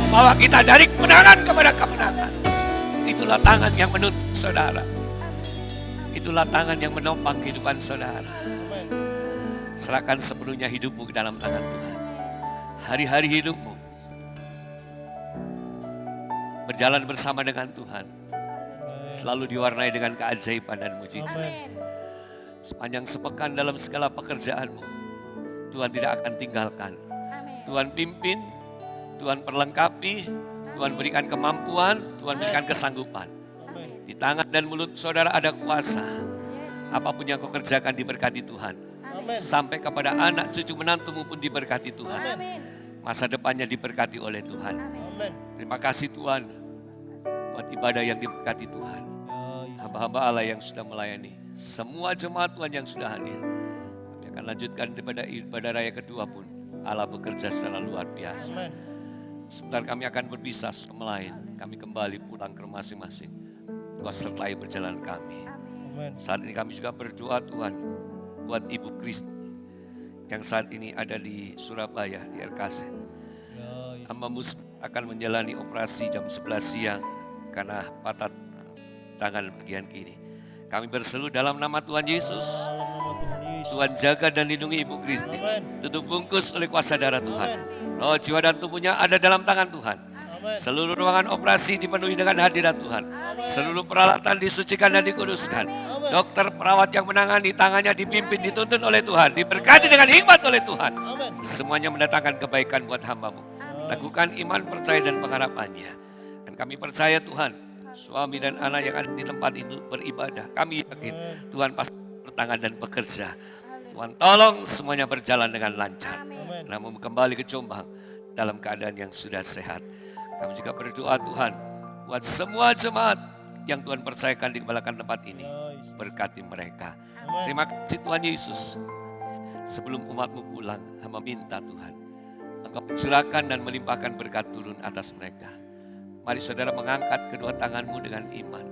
Membawa kita dari kemenangan kepada kemenangan. Itulah tangan yang menuntun saudara. Itulah tangan yang menopang kehidupan saudara. Serahkan sepenuhnya hidupmu ke dalam tangan Tuhan. Hari-hari hidupmu berjalan bersama dengan Tuhan selalu diwarnai dengan keajaiban dan mujizat. Sepanjang sepekan dalam segala pekerjaanmu, Tuhan tidak akan tinggalkan. Tuhan pimpin, Tuhan perlengkapi, Tuhan berikan kemampuan, Tuhan berikan kesanggupan. Di tangan dan mulut saudara ada kuasa. Apapun yang kau kerjakan diberkati Tuhan. Sampai kepada anak cucu menantumu pun diberkati Tuhan. Masa depannya diberkati oleh Tuhan. Terima kasih Tuhan buat ibadah yang diberkati Tuhan. Hamba-hamba Allah yang sudah melayani. Semua jemaat Tuhan yang sudah hadir. Kami akan lanjutkan daripada ibadah raya kedua pun. Allah bekerja secara luar biasa. Sebentar kami akan berpisah sama lain. Kami kembali pulang ke masing-masing. Tuhan sertai perjalanan kami. Saat ini kami juga berdoa Tuhan buat Ibu Kristi yang saat ini ada di Surabaya di RKC. Hamba-Mu akan menjalani operasi jam 11 siang karena patah tangan bagian kiri. Kami berseru dalam nama Tuhan Yesus. Tuhan jaga dan lindungi Ibu Kristi. Tutup bungkus oleh kuasa darah Tuhan. Roh, jiwa dan tubuhnya ada dalam tangan Tuhan. Seluruh ruangan operasi dipenuhi dengan hadirat Tuhan. Seluruh peralatan disucikan dan dikuduskan. Dokter perawat yang menangani tangannya dipimpin, dituntun oleh Tuhan. Diberkati dengan hikmat oleh Tuhan. Semuanya mendatangkan kebaikan buat hamba-Mu. Teguhkan iman, percaya dan pengharapannya. Dan kami percaya Tuhan, suami dan anak yang ada di tempat ini beribadah. Kami yakin Tuhan pasti bertangan dan bekerja. Tuhan tolong semuanya berjalan dengan lancar. Namun kembali ke Jombang dalam keadaan yang sudah sehat. Kami juga berdoa Tuhan buat semua jemaat yang Tuhan percayakan di kebelakan tempat ini. Berkati mereka. Terima kasih Tuhan Yesus. Sebelum umat-Mu pulang, hamba minta Tuhan, Engkau mencurahkan dan melimpahkan berkat turun atas mereka. Mari saudara mengangkat kedua tanganmu dengan iman.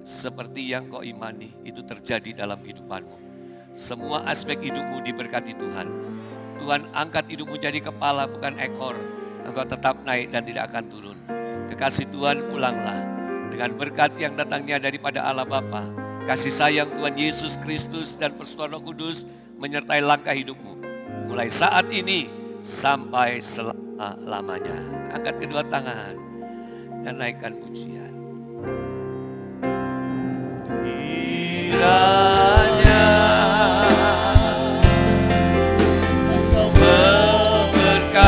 Seperti yang kau imani itu terjadi dalam kehidupanmu. Semua aspek hidupmu diberkati Tuhan. Tuhan angkat hidupmu jadi kepala bukan ekor. Engkau tetap naik dan tidak akan turun. Kekasih Tuhan pulanglah dengan berkat yang datangnya daripada Allah Bapa. Kasih sayang Tuhan Yesus Kristus dan persekutuan Roh Kudus menyertai langkah hidupmu. Mulai saat ini sampai selama-lamanya. Angkat kedua tangan dan naikkan pujian. Kiranya Engkau memberkati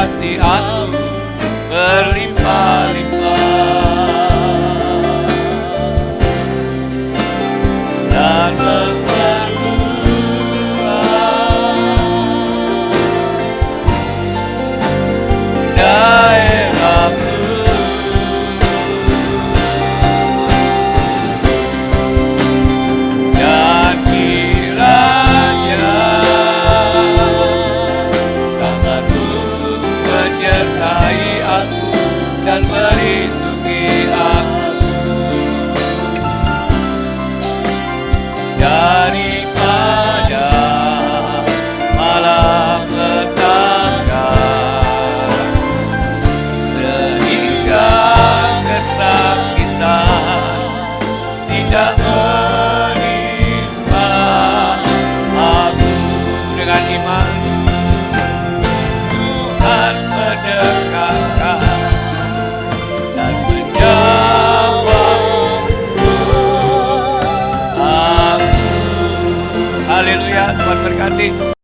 tidak menimpa aku. Dengan iman Tuhan mendengarkan dan menjawab doaku. Haleluya, Tuhan berkati.